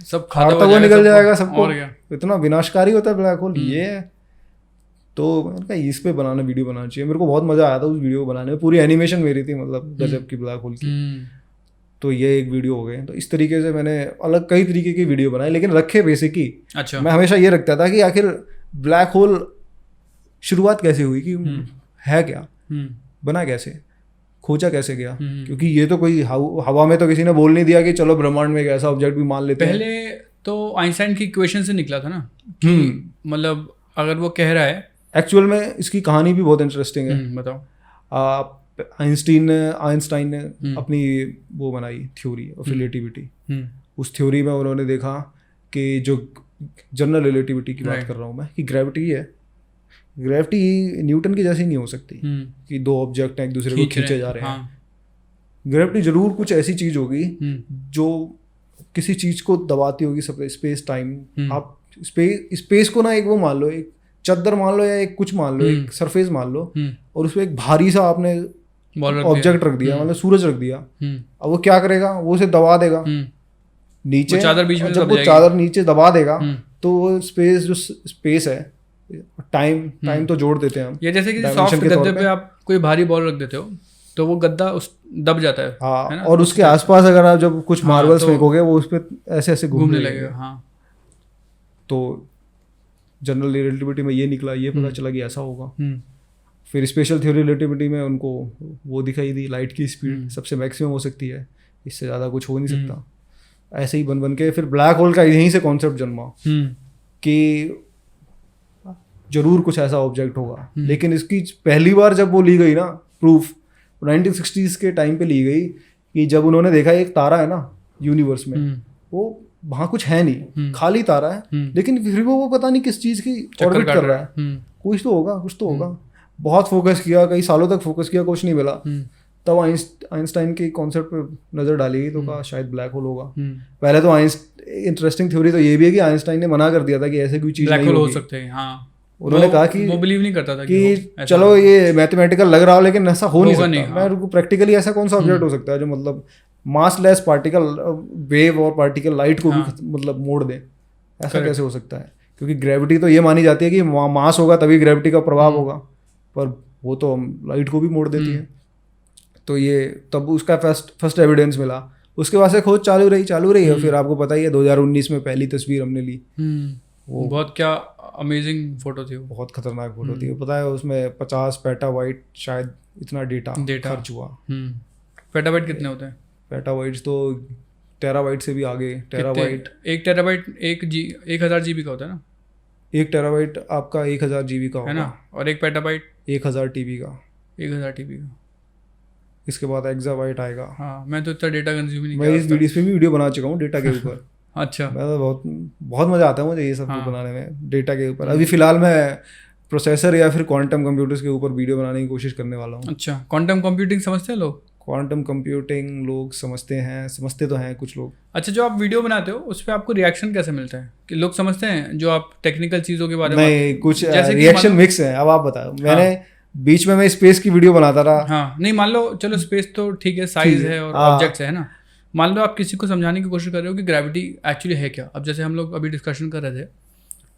सब खाता हुआ निकल जाएगा सबको। इतना विनाशकारी होता है ब्लैक होल। ये है, तो मैंने कहा इस पे बनाना वीडियो बनाना चाहिए। मेरे को बहुत मजा आया था उस वीडियो को बनाने में, पूरी एनिमेशन मेरी थी, मतलब गजब की ब्लैक होल की। तो ये एक वीडियो हो गए। तो इस तरीके से मैंने अलग कई तरीके की वीडियो बनाई, लेकिन रखे बेसिक ही। अच्छा, मैं हमेशा ये रखता था कि आखिर ब्लैक होल शुरुआत कैसे हुई, कि है क्या, बना कैसे, खोजा कैसे गया। क्योंकि ये तो कोई हवा में तो किसी ने बोल नहीं दिया कि चलो ब्रह्मांड में एक ऐसा ऑब्जेक्ट भी मान लेते हैं। पहले तो आइंस्टाइन की इक्वेशन से निकला था ना, मतलब अगर वो कह रहा है। एक्चुअल में इसकी कहानी भी बहुत इंटरेस्टिंग है। बताओ। आइंस्टाइन ने अपनी वो बनाई थ्योरी ऑफ रिलेटिविटी। उस थ्योरी में उन्होंने देखा कि जो जनरल रिलेटिविटी की बात कर रहा हूँ मैं, कि ग्रेविटी है, ग्रेविटी न्यूटन की जैसी नहीं हो सकती कि दो ऑब्जेक्ट हैं एक दूसरे को खींचे जा रहे हैं। ग्रेविटी जरूर कुछ ऐसी चीज होगी जो किसी चीज को दबाती होगी, स्पेस टाइम। आप स्पेस को ना एक वो मान लो, एक चद्दर मान लो या एक कुछ मान लो, एक सरफेस मान लो, और उसमें एक भारी सा आपने ऑब्जेक्ट रख दिया, मतलब सूरज रख दिया। अब वो क्या करेगा, वो उसे दबा देगा नीचे, जब वो चादर नीचे दबा देगा तो वो स्पेस, जो स्पेस है, टाइम तो जोड़ देते हैं हम। ये जैसे कि सॉफ्ट गद्दे पे आप कोई भारी बॉल रख देते हो तो वो गद्दा दब जाता है। हाँ, है ना? और उसके आसपास अगर आप जब कुछ मार्बल्स फेंकोगे वो उस पर ऐसे ऐसे घूमने लगेगा। हाँ, तो जनरल रिलेटिविटी में ये निकला, ये पता चला कि ऐसा होगा। फिर स्पेशल थ्योरी रिलेटिविटी में उनको वो दिखाई दी, लाइट की स्पीड सबसे मैक्सिमम हो सकती है, इससे ज़्यादा कुछ हो नहीं सकता। ऐसे ही बन बन के फिर ब्लैक होल का यहीं से कॉन्सेप्ट जन्मा कि जरूर कुछ ऐसा ऑब्जेक्ट होगा। लेकिन इसकी पहली बार जब वो ली गई ना प्रूफ, 1960s के टाइम पे ली गई, कि जब उन्होंने देखा एक तारा है ना यूनिवर्स में, वो वहाँ कुछ है नहीं, खाली तारा है, लेकिन फिर वो पता नहीं किस चीज़ की ऑर्बिट कर रहा है। कुछ तो होगा, कुछ तो होगा। बहुत फोकस किया, कई सालों तक फोकस किया, कुछ नहीं मिला। तब आइंस्टाइन के कॉन्सेप्ट पे नज़र डाली गई, तो कहा शायद ब्लैक होल होगा। पहले तो इंटरेस्टिंग थ्योरी तो ये भी है कि आइंस्टाइन ने मना कर दिया था कि ऐसे कोई चीज़ नहीं हो सकते। उन्होंने कहा कि वो बिलीव नहीं करता था कि चलो ये मैथमेटिकल लग रहा हो, लेकिन ऐसा हो नहीं सकता। मैं प्रैक्टिकली ऐसा कौन सा ऑब्जेक्ट हो सकता है जो मतलब मासलेस पार्टिकल, वेव और पार्टिकल लाइट को भी मतलब मोड़ दे, ऐसा कैसे हो सकता है? क्योंकि ग्रेविटी तो ये मानी जाती है कि मास होगा तभी ग्रेविटी का प्रभाव होगा, पर वो तो लाइट को भी मोड़ देती है। तो ये तब उसका फर्स्ट एविडेंस मिला। उसके बाद से खोज चालू रही है। फिर आपको पता ही है 2019 में पहली तस्वीर हमने ली। वो बहुत क्या अमेजिंग फोटो थी, वो बहुत खतरनाक फोटो थी। पता है उसमें 50 पेटाबाइट शायद इतना डेटा खर्च हुआ। पेटाबाइट कितने होते हैं? पेटाबाइट्स तो टेराबाइट से भी आगे। टेराबाइट, एक टेराबाइट 1000 GB का होता है ना? एक टेराबाइट आपका 1000 GB का होगा, है ना? और एक पेटाबाइट 1000 TB का। 1000 TB का। इसके बाद एक्साबाइट आएगा। हाँ, मैं तो इतना डेटा कंज्यूम नहीं मैं इस पे भी वीडियो बना चुका हूँ डेटा के ऊपर। अच्छा, मैं तो बहुत मजा आता है मुझे ये सब बनाने में, डेटा के ऊपर। अभी फिलहाल मैं प्रोसेसर या फिर क्वांटम कंप्यूटर्स के ऊपर वीडियो बनाने की कोशिश करने वाला हूँ। अच्छा, क्वांटम कंप्यूटिंग समझते हैं लोग? क्वांटम कंप्यूटिंग लोग समझते तो हैं कुछ लोग। अच्छा, जो आप वीडियो बनाते हो उस पर आपको रिएक्शन कैसे मिलता है कि लोग समझते हैं जो आप टेक्निकल चीज़ों के बारे में? नहीं, कुछ रिएक्शन मिक्स है। अब आप बताओ, मैंने बीच में मैं स्पेस की वीडियो बनाता रहा। हाँ, नहीं मान लो, चलो स्पेस तो ठीक है, साइज है और ऑब्जेक्ट्स है ना। मान लो आप किसी को समझाने की कोशिश कर रहे हो कि ग्रेविटी एक्चुअली है क्या। अब जैसे हम लोग अभी डिस्कशन कर रहे थे,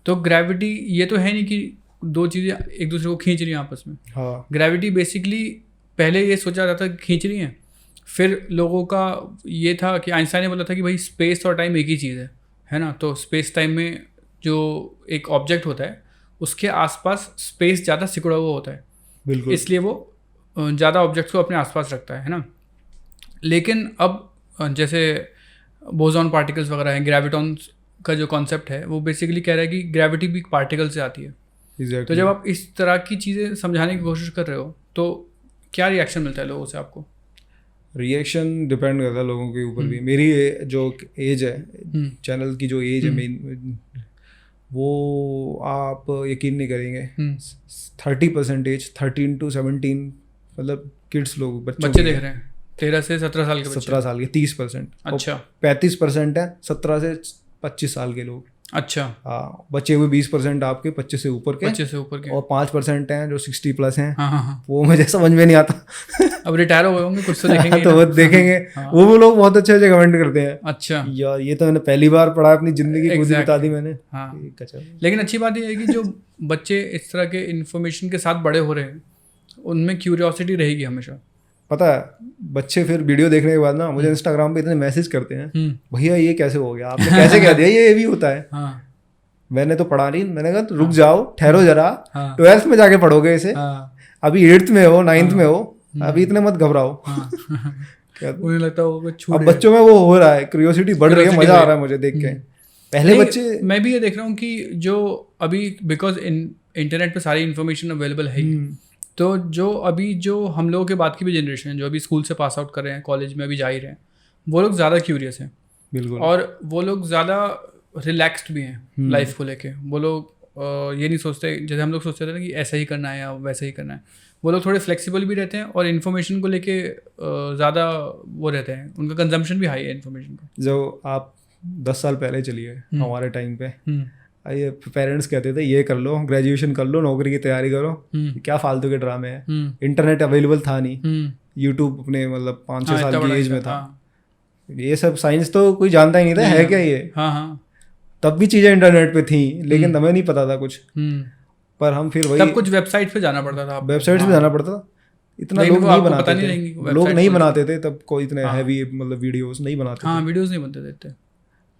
तो ग्रेविटी ये तो है नहीं कि दो चीज़ें एक दूसरे को खींच रही हैं आपस में। हाँ, ग्रेविटी बेसिकली पहले ये सोचा जाता कि खींच रही हैं, फिर लोगों का ये था कि आइंस्टाइन ने बोला था कि भाई स्पेस और टाइम एक ही चीज़ है ना। तो स्पेस टाइम में जो एक ऑब्जेक्ट होता है उसके आसपास स्पेस ज़्यादा सिकुड़ा हुआ होता है, बिल्कुल, इसलिए वो ज़्यादा ऑब्जेक्ट्स को अपने आसपास रखता है ना। लेकिन अब जैसे बोसॉन पार्टिकल्स वगैरह हैं, ग्रेविटॉन्स का जो कॉन्सेप्ट है वो बेसिकली कह रहा है कि ग्रेविटी भी पार्टिकल से आती है। exactly. तो जब आप इस तरह की चीज़ें समझाने की कोशिश कर रहे हो तो क्या रिएक्शन मिलता है लोगों से आपको? रिएक्शन डिपेंड करता है लोगों के ऊपर भी। मेरी जो एज है, चैनल की जो एज है मेन, वो आप यकीन नहीं करेंगे, 30% 13 to 17, मतलब किड्स लोग, बच्चे देख रहे हैं 13 से 17 साल के बच्चे। 17 साल के 30%। अच्छा, 35% है 17 से 25 साल के लोग। अच्छा, हाँ, बचे हुए 20% आपके 25 से ऊपर के, 25 से ऊपर के, और 5% हैं जो 60+ हैं। हाँ हाँ हाँ। वो मुझे समझ में नहीं आता। अब रिटायर हो गए होंगे, कुछ तो देखेंगे तो वो देखेंगे। वो लोग बहुत अच्छे अच्छे कमेंट करते हैं। अच्छा, यार ये तो मैंने पहली बार पढ़ा, अपनी जिंदगी खुद ही बता दी मैंने। हाँ। लेकिन अच्छी बात ये है कि जो बच्चे इस तरह के इन्फॉर्मेशन के साथ बड़े हो रहे हैं उनमें क्यूरियोसिटी रहेगी हमेशा। पता है, बच्चे फिर वीडियो देखने के बाद ना मुझे इंस्टाग्राम पे इतने मैसेज करते हैं, भैया ये कैसे हो गया, आपने कैसे कह दिया, ये भी होता है। हाँ। मैंने तो पढ़ा नहीं, मैंने कहा रुक जाओ, ठहरो जरा, हाँ। 12th में जाके पढ़ोगे इसे। हाँ। अभी 8th में हो, 9th में हो, अभी इतने मत घबराओ। मुझे लगता है अब बच्चों में वो हो रहा है, क्यूरियोसिटी बढ़ रही है, मजा आ रहा है मुझे देख के। पहले बच्चे, मैं भी ये देख रहा हूँ कि जो अभी बिकॉज इंटरनेट पे सारी इन्फॉर्मेशन अवेलेबल है ही, तो जो अभी जो हम लोगों के बाद की भी जनरेशन है जो अभी स्कूल से पास आउट कर रहे हैं, कॉलेज में अभी जा ही रहे हैं, वो लोग ज़्यादा क्यूरियस हैं। बिल्कुल। और वो लोग ज़्यादा रिलैक्स्ड भी हैं लाइफ को लेके। वो लोग ये नहीं सोचते जैसे हम लोग सोचते थे ना कि ऐसा ही करना है या वैसा ही करना है। वो लोग थोड़े फ्लेक्सिबल भी रहते हैं और इन्फॉर्मेशन को लेके ज़्यादा वो रहते हैं, उनका कंजम्पशन भी हाई है इन्फॉर्मेशन का। जो आप 10 साल पहले चलिए हमारे टाइम पे, ये पेरेंट्स कहते थे ये कर लो, ग्रेजुएशन कर लो, नौकरी की तैयारी करो, क्या फालतू के ड्रामे हैं। इंटरनेट अवेलेबल था नहीं, यूट्यूब अपने मतलब 5-6 साल की एज में था। ये सब साइंस तो कोई जानता ही नहीं था, है क्या ये। हाँ हाँ, तब भी चीज़ें इंटरनेट पे थी, लेकिन हमें नहीं पता था कुछ। पर हम फिर वही, तब कुछ वेबसाइट पे जाना पड़ता था, वेबसाइट पे जाना पड़ता था। इतना लोग नहीं बनाते थे, लोग नहीं बनाते थे तब, कोई इतने हैवी मतलब वीडियोस नहीं बनाते थे। हाँ, वीडियोस नहीं बनते थे इतने।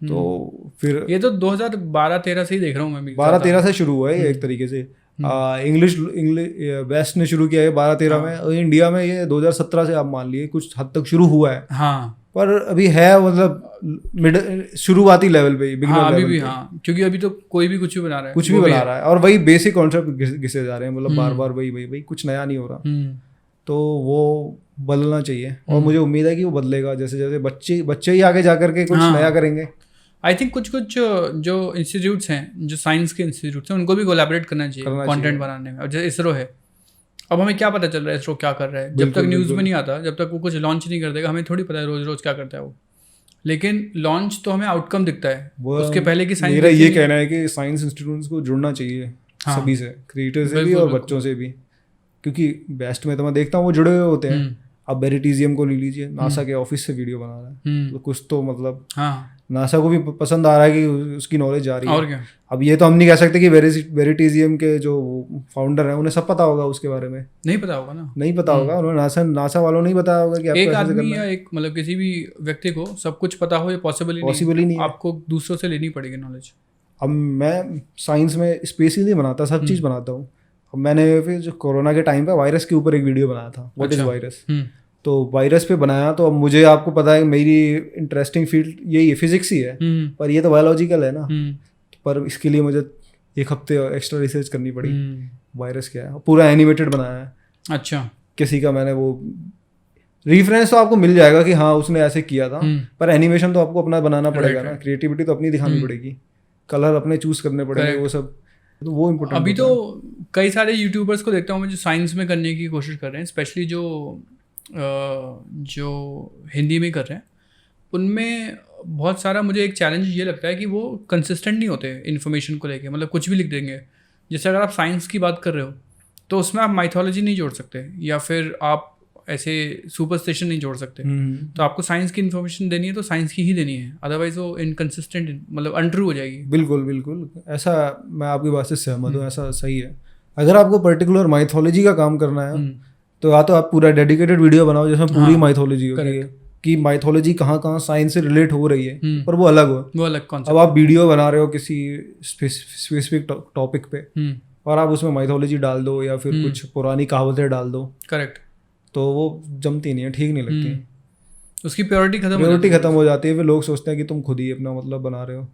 तो फिर ये तो 2012-13 से ही देख रहा हूँ मैं भी। 12-13 से शुरू हुआ है एक तरीके से। इंग्लिश वेस्ट ने शुरू किया है 12-13 में, और इंडिया में ये 2017 से आप मान लिए कुछ हद तक शुरू हुआ है। हाँ, पर अभी है मतलब शुरुआती लेवल पे, बिगिनर अभी लेवल भी। पे। हाँ, क्योंकि अभी तो कोई भी कुछ भी बना रहा है, कुछ भी बना रहा है, और वही बेसिक कॉन्सेप्ट घिसे जा रहे हैं, मतलब बार बार वही कुछ नया नहीं हो रहा। तो वो बदलना चाहिए, और मुझे उम्मीद है कि वो बदलेगा जैसे जैसे बच्चे ही आगे जा करके कुछ नया करेंगे। आई थिंक कुछ जो इंस्टीट्यूट्स हैं, जो साइंस के इंस्टीट्यूट्स हैं, उनको भी कोलैबोरेट करना चाहिए कंटेंट बनाने में। और जैसे इसरो है, अब हमें क्या पता चल रहा है इसरो क्या कर रहा है, जब तक न्यूज़ में नहीं आता, जब तक वो कुछ लॉन्च नहीं कर देगा, हमें थोड़ी पता है रोज रोज क्या करता है वो। लेकिन लॉन्च तो हमें आउटकम दिखता है, उसके पहले की साइंस। मेरा ये कहना है कि साइंस इंस्टीट्यूट्स को जुड़ना चाहिए सभी से, क्रिएटर से भी और बच्चों से भी, क्योंकि बेस्ट में तो मैं देखता हूँ वो जुड़े हुए होते हैं। अब बेरिटीजियम को ले लीजिए, नासा के ऑफिस से वीडियो बना रहा है, तो कुछ तो मतलब नासा को भी पसंद आ रहा है कि उसकी नॉलेज जा रही है। और क्या? अब ये तो हम नहीं कह सकते कि बेरिटीजियम के जो फाउंडर हैं उन्हें सब पता होगा, उसके बारे में नहीं पता होगा ना, नहीं पता होगा उन्होंने, नासा वालों नहीं बताया होगा कि एक आदमी या एक मतलब किसी भी व्यक्ति को सब कुछ पता हो, ये पॉसिबल ही नहीं। आपको दूसरों से लेनी पड़ेगी नॉलेज। अब मैं साइंस में स्पेस ही नहीं बनाता, सब चीज़ बनाता हूँ। अब मैंने फिर जो कोरोना के टाइम पे वायरस के ऊपर एक वीडियो बनाया था, व्हाट इज वायरस। तो वायरस पे बनाया, तो अब मुझे आपको पता है मेरी इंटरेस्टिंग फील्ड यही है, फिजिक्स ही है, पर ये तो बायोलॉजिकल है ना। पर इसके लिए मुझे एक हफ्ते एक्स्ट्रा रिसर्च करनी पड़ी, वायरस क्या है, पूरा एनिमेटेड बनाया है। अच्छा, किसी का मैंने वो रेफरेंस तो आपको मिल जाएगा कि हाँ उसने ऐसे किया था, पर एनिमेशन तो आपको अपना बनाना पड़ेगा ना, क्रिएटिविटी तो अपनी दिखानी पड़ेगी, कलर अपने चूज करने पड़ेंगे, वो सब तो वो इम्पोर्टेंट। अभी तो कई सारे यूट्यूबर्स को देखता हूँ मैं जो साइंस में करने की कोशिश कर रहे हैं, स्पेशली जो जो हिंदी में कर रहे हैं उनमें बहुत सारा मुझे एक चैलेंज ये लगता है कि वो कंसिस्टेंट नहीं होते इन्फॉर्मेशन को लेके, मतलब कुछ भी लिख देंगे। जैसे अगर आप साइंस की बात कर रहे हो तो उसमें आप माइथोलॉजी नहीं जोड़ सकते, या फिर आप ऐसे सुपरस्टिशन नहीं जोड़ सकते। तो आपको साइंस की इन्फॉर्मेशन देनी है तो साइंस की ही देनी है, अदरवाइज वो इनकन्सिस्टेंट, मतलब अनट्रू हो जाएगी। बिल्कुल बिल्कुल, ऐसा मैं आपकी बात से सहमत हूँ, ऐसा सही है। अगर आपको पर्टिकुलर माइथोलॉजी का काम करना है तो या तो आप पूरा डेडिकेटेड वीडियो बनाओ जिसमें पूरी माइथोलॉजी होती है कि माइथोलॉजी कहाँ कहाँ साइंस से रिलेट हो रही है, पर वो अलग हो, वो अलग कॉन्सेप्ट। अब आप वीडियो बना रहे हो किसी स्पेसिफिक टॉपिक पे और आप उसमें माइथोलॉजी डाल दो या फिर कुछ पुरानी कहावतें डाल दो, करेक्ट, तो वो जमती नहीं है, ठीक नहीं लगती, उसकी प्योरिटी खत्म हो जाती है। फिर लोग सोचते हैं कि तुम खुद ही अपना मतलब बना रहे हो।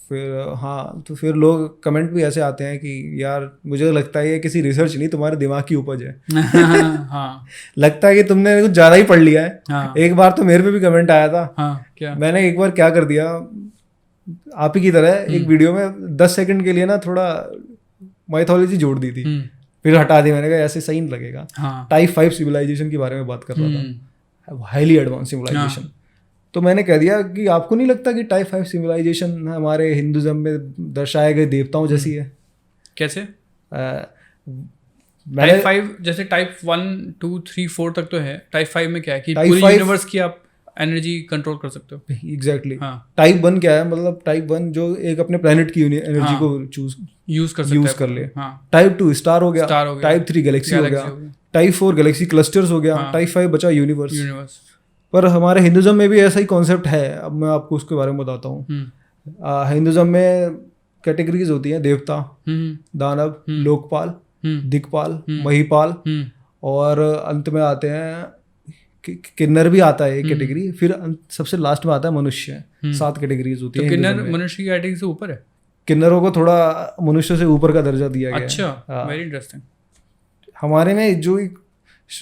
फिर हाँ, तो फिर लोग कमेंट भी ऐसे आते हैं कि यार मुझे लगता है ये किसी रिसर्च नहीं, तुम्हारे दिमाग की उपज है। हाँ। लगता है कि तुमने कुछ ज़्यादा ही पढ़ लिया है। हाँ। एक बार तो मेरे पे भी कमेंट आया था। हाँ, क्या? मैंने एक बार क्या कर दिया, आप ही की तरह एक वीडियो में 10 सेकंड के लिए ना थोड़ा माइथोलॉजी जोड़ दी थी, फिर हटा दी। मैंने कहा ऐसे सही नहीं लगेगा। टाइप 5 सिविलाइजेशन के बारे में बात कर रहा था, हाईली एडवांस सिविलाइजेशन। तो मैंने कह दिया कि आपको नहीं लगता कि टाइप 5 सिविलाइजेशन हमारे हिंदुज़म में दर्शाए गए देवताओं जैसी है? कैसे? टाइप 5 जैसे टाइप 1 2 3 4 तक तो है। टाइप 5 में क्या है कि पूरी यूनिवर्स की आप एनर्जी कंट्रोल कर सकते हो। एग्जैक्टली। टाइप 1 क्या है? मतलब टाइप 1 जो एक अपने प्लेनेट की एनर्जी को यूज कर ले। टाइप 2 स्टार हो गया, टाइप 3 गैलेक्सी हो गया, टाइप 4 गैलेक्सी क्लस्टर्स हो गया, टाइप 5 बचा यूनिवर्स। पर हमारे हिंदुज़म में भी ऐसा ही कॉन्सेप्ट है। अब मैं आपको उसके बारे में बताता हूँ। हिंदुज़म में कैटेगरीज होती हैं, देवता, दानव, लोकपाल, दिक्पाल, महिपाल, और अंत में आते हैं किन्नर भी आता है एक कैटेगरी, फिर सबसे लास्ट में आता है मनुष्य। 7 कैटेगरीज होती है। किन्नर मनुष्य की कैटेगरी से ऊपर है? किन्नरों को थोड़ा मनुष्य से ऊपर का दर्जा दिया गया है। अच्छा, वेरी इंटरेस्टिंग। हमारे में जो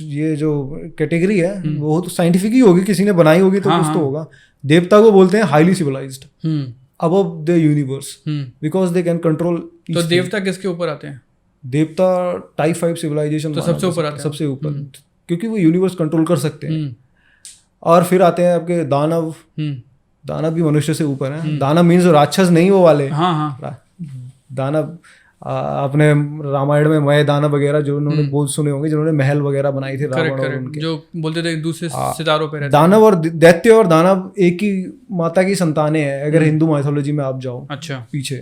ये जो कैटेगरी है वो तो साइंटिफिक ही होगी, किसी ने बनाई होगी तो कुछ तो होगा। देवता को बोलते हैं highly civilised, above the universe, because they can control. तो देवता किसके ऊपर आते हैं? देवता टाइप 5 सिविलाइजेशन तो सबसे ऊपर आते हैं, सबसे ऊपर, क्योंकि वो यूनिवर्स कंट्रोल कर सकते हैं। और फिर आते हैं आपके दानव। दानव भी मनुष्य से ऊपर है। दानव मीन्स राक्षस नहीं, वो वाले। दानव अपने रामायण में मय दानव वगैरह जो उन्होंने बोल सुने होंगे, जिन्होंने महल वगैरह बनाई थी रावण और उनके, जो बोलते थे दूसरे सितारों पे रहते। दानव और दैत्य और दानव एक ही माता की संतानें हैं अगर हिंदू माइथोलॉजी में आप जाओ। अच्छा। पीछे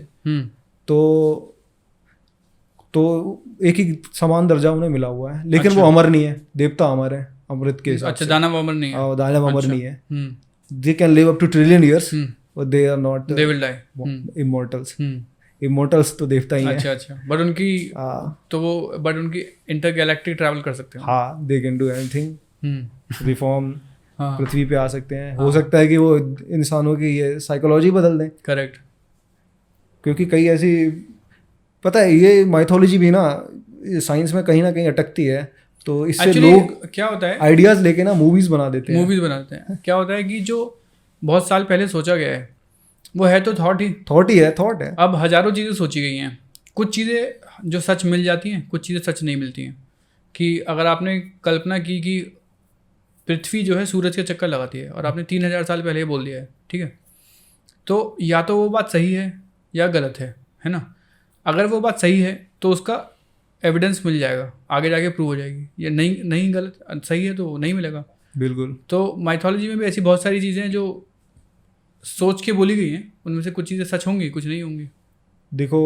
तो एक ही समान दर्जा उन्हें मिला हुआ है, लेकिन वो अमर नहीं है। देवता अमर है अमृत के हिसाब से। दानव अमर नहीं है। दानव अमर नहीं है। They can live up to trillion years but they are not, they will die. Immortals तो देवता ही है। अच्छा। बट उनकी इंटरगैलेक्टिक ट्रैवल कर सकते हैं। हाँ, they can do anything, reform, पृथ्वी पे आ सकते हैं। हो सकता है कि वो इंसानों की ये साइकोलॉजी बदल दें। करेक्ट। क्योंकि कई ऐसी, पता है ये माइथोलॉजी भी ना साइंस में कहीं ना कहीं अटकती है, तो इससे लोग क्या होता है आइडियाज लेके ना मूवीज बना देते हैं। क्या होता है कि जो बहुत साल पहले सोचा गया है वो है तो थॉट है। अब हजारों चीज़ें सोची गई हैं। कुछ चीज़ें जो सच मिल जाती हैं, कुछ चीज़ें सच नहीं मिलती हैं। कि अगर आपने कल्पना की कि पृथ्वी जो है सूरज के चक्कर लगाती है और आपने 3000 साल पहले बोल दिया है, ठीक है, तो या तो वो बात सही है या गलत है ना। अगर वो बात सही है तो उसका एविडेंस मिल जाएगा, आगे जाके प्रूव हो जाएगी। ये नहीं गलत सही है तो नहीं मिलेगा। बिल्कुल। तो माइथोलॉजी में भी ऐसी बहुत सारी चीज़ें हैं जो सोच के बोली गई हैं, उनमें से कुछ चीज़ें सच होंगी, कुछ नहीं होंगी। देखो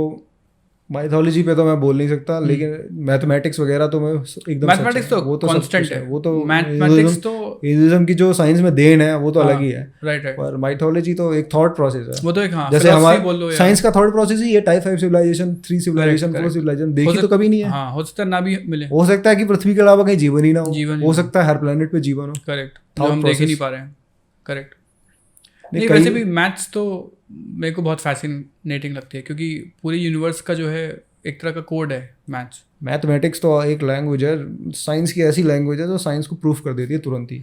माइथोलॉजी पे तो मैं बोल नहीं सकता, लेकिन मैथमेटिक्स वगैरह तो मैं एकदम, मैथमेटिक्स तो वो तो कांस्टेंट है। वो तो मैथमेटिक्स तो हिंदुइज्म की जो साइंस में देन है वो तो अलग ही है। राइट। पर माइथोलॉजी तो एक थॉट प्रोसेस है। वो तो एक, जैसे हमारा साइंस का थॉट प्रोसेस ही है। टाइप 5 सिविलाइजेशन, 3 सिविलाइजेशन, 4 सिविलाइजेशन देखी तो कभी नहीं है। हो सकता है ना भी मिले। हो सकता है कि पृथ्वी के अलावा कहीं जीवन ही ना हो सकता है हर प्लेनेट पे जीवन हो। करेक्ट, हम देख ही नहीं पा रहे हैं। करेक्ट। नहीं, वैसे भी मैथ्स तो मेरे को बहुत फैसिनेटिंग लगती है, क्योंकि पूरी यूनिवर्स का जो है एक तरह का कोड है मैथमेटिक्स तो एक लैंग्वेज है। साइंस की ऐसी लैंग्वेज है जो साइंस को प्रूफ कर देती है तुरंत ही।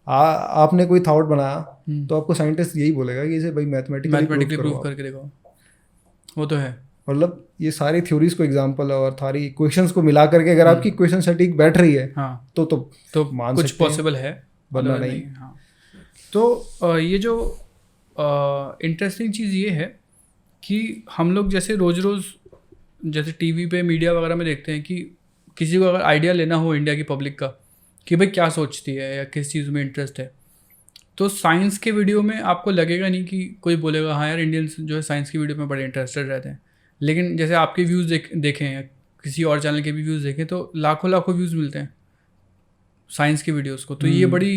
आपने कोई थॉट बनाया तो आपको साइंटिस्ट यही बोलेगा कि इसे भाई मैथमेटिकली प्रूफ करके देखो। वो तो है। मतलब ये सारी थ्योरीज को एग्जांपल है और सारी इक्वेशंस को मिला करके अगर आपकी इक्वेशन सटीक बैठ रही है हाँ, तो मान कुछ सकते हैं, पॉसिबल है, वरना नहीं। हाँ। तो ये जो इंटरेस्टिंग चीज़ ये है कि हम लोग जैसे रोज़ रोज़ जैसे टीवी पे मीडिया वगैरह में देखते हैं कि किसी को अगर आइडिया लेना हो इंडिया की पब्लिक का कि भाई क्या सोचती है या किस चीज़ में इंटरेस्ट है, तो साइंस के वीडियो में आपको लगेगा नहीं कि कोई बोलेगा हाँ यार इंडियंस जो है साइंस की वीडियो में बड़े इंटरेस्टेड रहते हैं। लेकिन जैसे आपके व्यूज़ देखें या किसी और चैनल के भी व्यूज़ देखें तो लाखों लाखों व्यूज़ मिलते हैं साइंस की वीडियोस को। तो ये बड़ी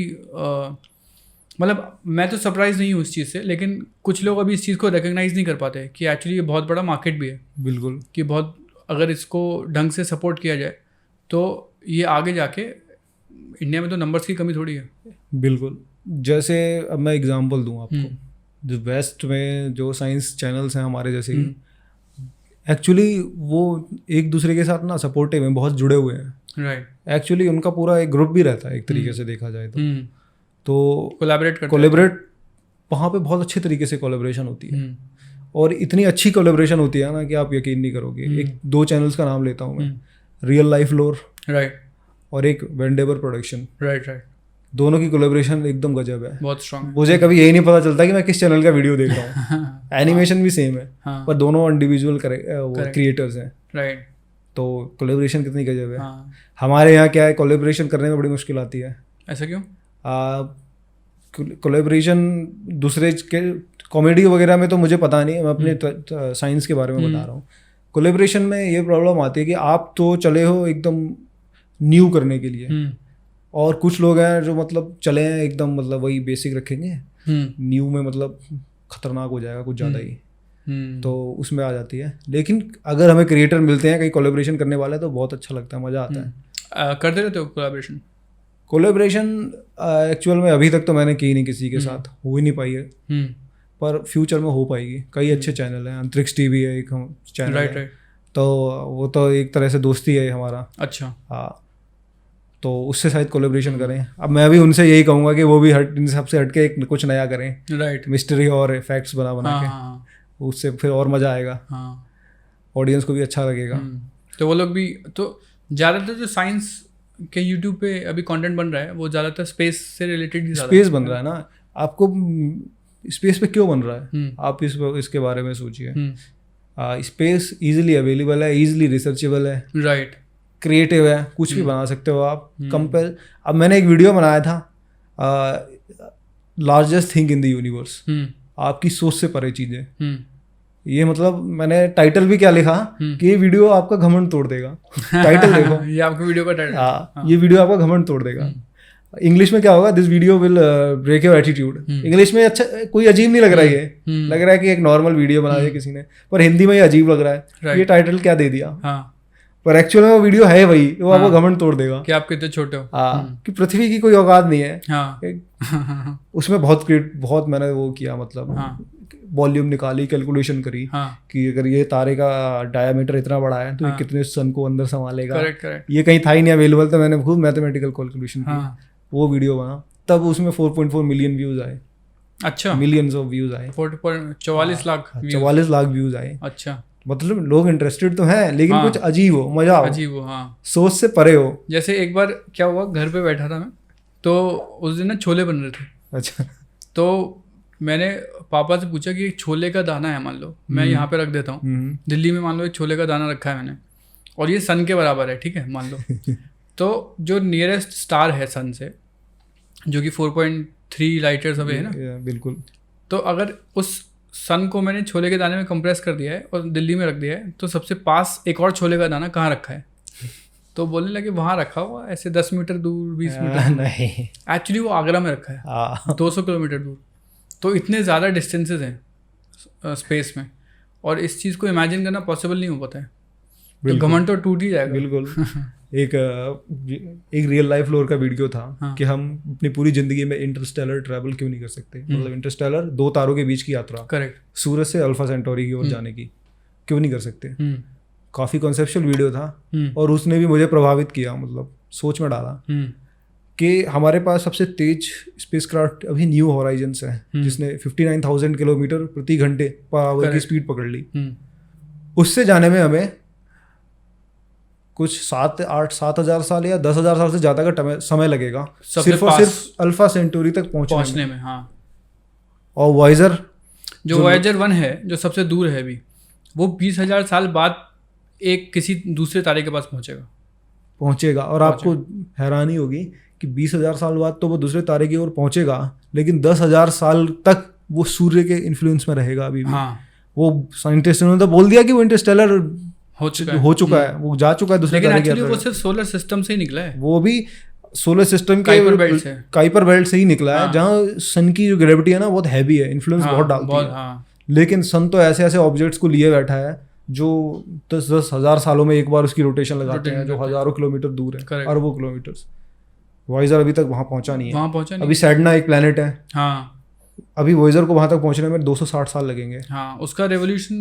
मतलब मैं तो सरप्राइज नहीं हूँ इस चीज़ से, लेकिन कुछ लोग अभी इस चीज़ को रिकग्नाइज़ नहीं कर पाते कि एक्चुअली ये बहुत बड़ा मार्केट भी है। बिल्कुल, कि बहुत अगर इसको ढंग से सपोर्ट किया जाए तो ये आगे जाके इंडिया में तो नंबर्स की कमी थोड़ी है। बिल्कुल। जैसे अब मैं एग्जांपल दूं आपको, जो वेस्ट में जो साइंस चैनल्स हैं हमारे जैसे एक्चुअली वो एक दूसरे के साथ ना सपोर्टिव हैं, बहुत जुड़े हुए हैं। राइट। एक्चुअली उनका पूरा एक ग्रुप भी रहता है एक तरीके से देखा जाए तो कोलैबोरेट वहाँ पे बहुत अच्छे तरीके से कोलैबोरेशन होती है और इतनी अच्छी कोलैबोरेशन होती है ना कि आप यकीन नहीं करोगे। एक 2 चैनल्स का नाम लेता हूँ मैं, रियल लाइफ लोर, राइट, और एक वेंडेवर प्रोडक्शन। राइट। दोनों की कोलैबोरेशन एकदम गजब है, बहुत स्ट्रांग है। मुझे कभी यही नहीं पता चलता कि मैं किस चैनल का वीडियो देख रहा हूँ। एनिमेशन भी सेम है, पर दोनों इंडिविजुअल क्रिएटर्स हैं। राइट। तो कोलैबोरेशन कितनी गजब है। हमारे यहाँ क्या है, कोलैबोरेशन करने में बड़ी मुश्किल आती है। ऐसा क्यों? कोलैबोरेशन दूसरे के कॉमेडी वगैरह में तो मुझे पता नहीं, मैं अपने साइंस के बारे में बता रहा हूँ। कोलैबोरेशन में ये प्रॉब्लम आती है कि आप तो चले हो एकदम न्यू करने के लिए, और कुछ लोग हैं जो मतलब चले हैं एकदम मतलब वही बेसिक रखेंगे, न्यू में मतलब खतरनाक हो जाएगा कुछ ज़्यादा ही, तो उसमें आ जाती है। लेकिन अगर हमें क्रिएटर मिलते हैं कहीं कोलैबोरेशन करने वाले तो बहुत अच्छा लगता है, मज़ा आता है। करते रहते हो कोलैबोरेशन एक्चुअल में अभी तक तो मैंने की नहीं किसी के साथ, हो ही नहीं पाई है, पर फ्यूचर में हो पाएगी। कई अच्छे चैनल हैं, अंतरिक्ष टीवी है एक चैनल, राइट, तो वो तो एक तरह से दोस्ती है हमारा। अच्छा। हाँ, तो उससे शायद कोलैबोरेशन करें। अब मैं भी उनसे यही कहूँगा कि वो भी इन सबसे हट के कुछ नया करें, राइट, मिस्ट्री और फैक्ट्स बना के, उससे फिर और मज़ा आएगा, ऑडियंस को भी अच्छा लगेगा। तो वो लोग भी तो ज़्यादातर जो साइंस के यूट्यूब पे अभी कंटेंट बन रहा है वो ज़्यादातर स्पेस से रिलेटेड ही स्पेस बन रहा है ना। आपको स्पेस पे क्यों बन रहा है, आप इसके बारे में सोचिए। स्पेस इजीली अवेलेबल है, इजीली रिसर्चेबल है, राइट, क्रिएटिव है, कुछ भी बना सकते हो आप। कंपेयर, अब मैंने एक वीडियो बनाया था largest thing in the universe, आपकी सोच से परे चीज़ें। ये मतलब मैंने टाइटल भी क्या लिखा कि ये वीडियो आपका घमंड तोड़ देगा। टाइटल देखो, ये आपका वीडियो का टाइटल। हाँ, ये वीडियो आपका घमंड तोड़ देगा। इंग्लिश में क्या होगा, this video will break your attitude. English में अच्छा कोई अजीब नहीं लग रहा है, ये लग रहा है कि एक नॉर्मल वीडियो बनाया है किसी ने, पर हिंदी में ये अजीब लग रहा है, ये टाइटल क्या दे दिया। पर एक्चुअल में वो वीडियो है वही, वो आपको घमंड तोड़ देगा कि आप कितने छोटे हो। हाँ, कि पृथ्वी की कोई औकात नहीं है। उसमें बहुत मैंने वो किया, मतलब वॉल्यूम निकाली, कैलकुलेशन करी कि अगर ये तारे का डायमीटर इतना बड़ा है तो ये कितने सन को अंदर संभालेगा। ये कहीं था ही नहीं अवेलेबल, तो मैंने खूब मैथमेटिकल कैलकुलेशन की, वो वीडियो बना। तब उसमें 4.4 मिलियन व्यूज आए। अच्छा, मिलियंस ऑफ व्यूज आए, 44 लाख व्यूज आए। अच्छा, मतलब लोग इंटरेस्टेड तो हैं, लेकिन कुछ अजीब हो, मजा हो, अजीब हो, सोच से परे हो। जैसे एक बार क्या हुआ, घर पे बैठा था मैं, तो उस दिन ना छोले बन रहे थे। अच्छा। तो मैंने पापा से पूछा कि छोले का दाना है, मान लो मैं यहाँ पे रख देता हूँ, दिल्ली में मान लो एक छोले का दाना रखा है मैंने, और ये सन के बराबर है, ठीक है मान लो। तो जो नियरेस्ट स्टार है सन से, जो कि 4.3 लाइट ईयर्स अवे है ना, बिल्कुल। तो अगर उस सन को मैंने छोले के दाने में कंप्रेस कर दिया है और दिल्ली में रख दिया है, तो सबसे पास एक और छोले का दाना कहाँ रखा है? तो बोलने लगे वहाँ रखा हुआ ऐसे 10 मीटर दूर, 20 मीटर। नहीं, एक्चुअली वो आगरा में रखा है, 200 किलोमीटर दूर। तो इतने ज़्यादा डिस्टेंसेस हैं स्पेस में, और इस चीज़ को इमेजिन करना पॉसिबल नहीं हो पाता है, तो घमंड तो टूट ही जाएगा। बिल्कुल। एक रियल लाइफ लोर का वीडियो था कि हम अपनी पूरी जिंदगी में इंटरस्टेलर ट्रैवल क्यों नहीं कर सकते, मतलब इंटरस्टेलर 2 तारों के बीच की यात्रा, करेक्ट, सूरज से अल्फा सेंटोरी की ओर जाने की क्यों नहीं कर सकते। काफ़ी कॉन्सेप्चुअल वीडियो था, और उसने भी मुझे प्रभावित किया, मतलब सोच में डाला कि हमारे पास सबसे तेज स्पेसक्राफ्ट अभी न्यू हॉराइजन्स है, जिसने 59,000 किलोमीटर प्रति घंटे पर आवर की स्पीड पकड़ ली। उससे जाने में हमें कुछ 7,000 साल या 10,000 साल से ज़्यादा का समय लगेगा सिर्फ और सिर्फ अल्फा सेंटूरी तक पहुंचने में। हाँ। और वॉयजर जो वॉयजर 1 है, जो सबसे दूर है अभी, वो 20,000 साल बाद एक किसी दूसरे तारे के पास पहुंचेगा। और आपको हैरानी होगी कि 20,000 साल बाद तो वो दूसरे तारे की ओर पहुंचेगा, लेकिन 10,000 साल तक वो सूर्य के इन्फ्लुएंस में रहेगा अभी भी। हाँ। वो साइंटिस्टों ने तो बोल दिया कि वो इंटरस्टेलर हो चुका है, वो जा चुका है दूसरे तारे की लेकिन वो सिर्फ सोलर सिस्टम से ही निकला है। वो भी सोलर सिस्टम के काइपर बेल्ट से ही निकला है, जहाँ सन की जो ग्रेविटी है ना बहुत हैवी है, इन्फ्लुएंस बहुत डालती है। लेकिन सन तो ऐसे ऐसे ऑब्जेक्ट्स को लिए बैठा है जो 10,000 सालों में एक बार उसकी रोटेशन लगाते हैं, जो हजारों किलोमीटर दूर है, अरबों किलोमीटर्स। वॉयजर अभी तक वहाँ पहुँचा नहीं है। अभी सैडना एक प्लेनेट है, हाँ, अभी वॉयजर को वहाँ तक पहुँचने में 260 साल लगेंगे। हाँ, उसका रेवोल्यूशन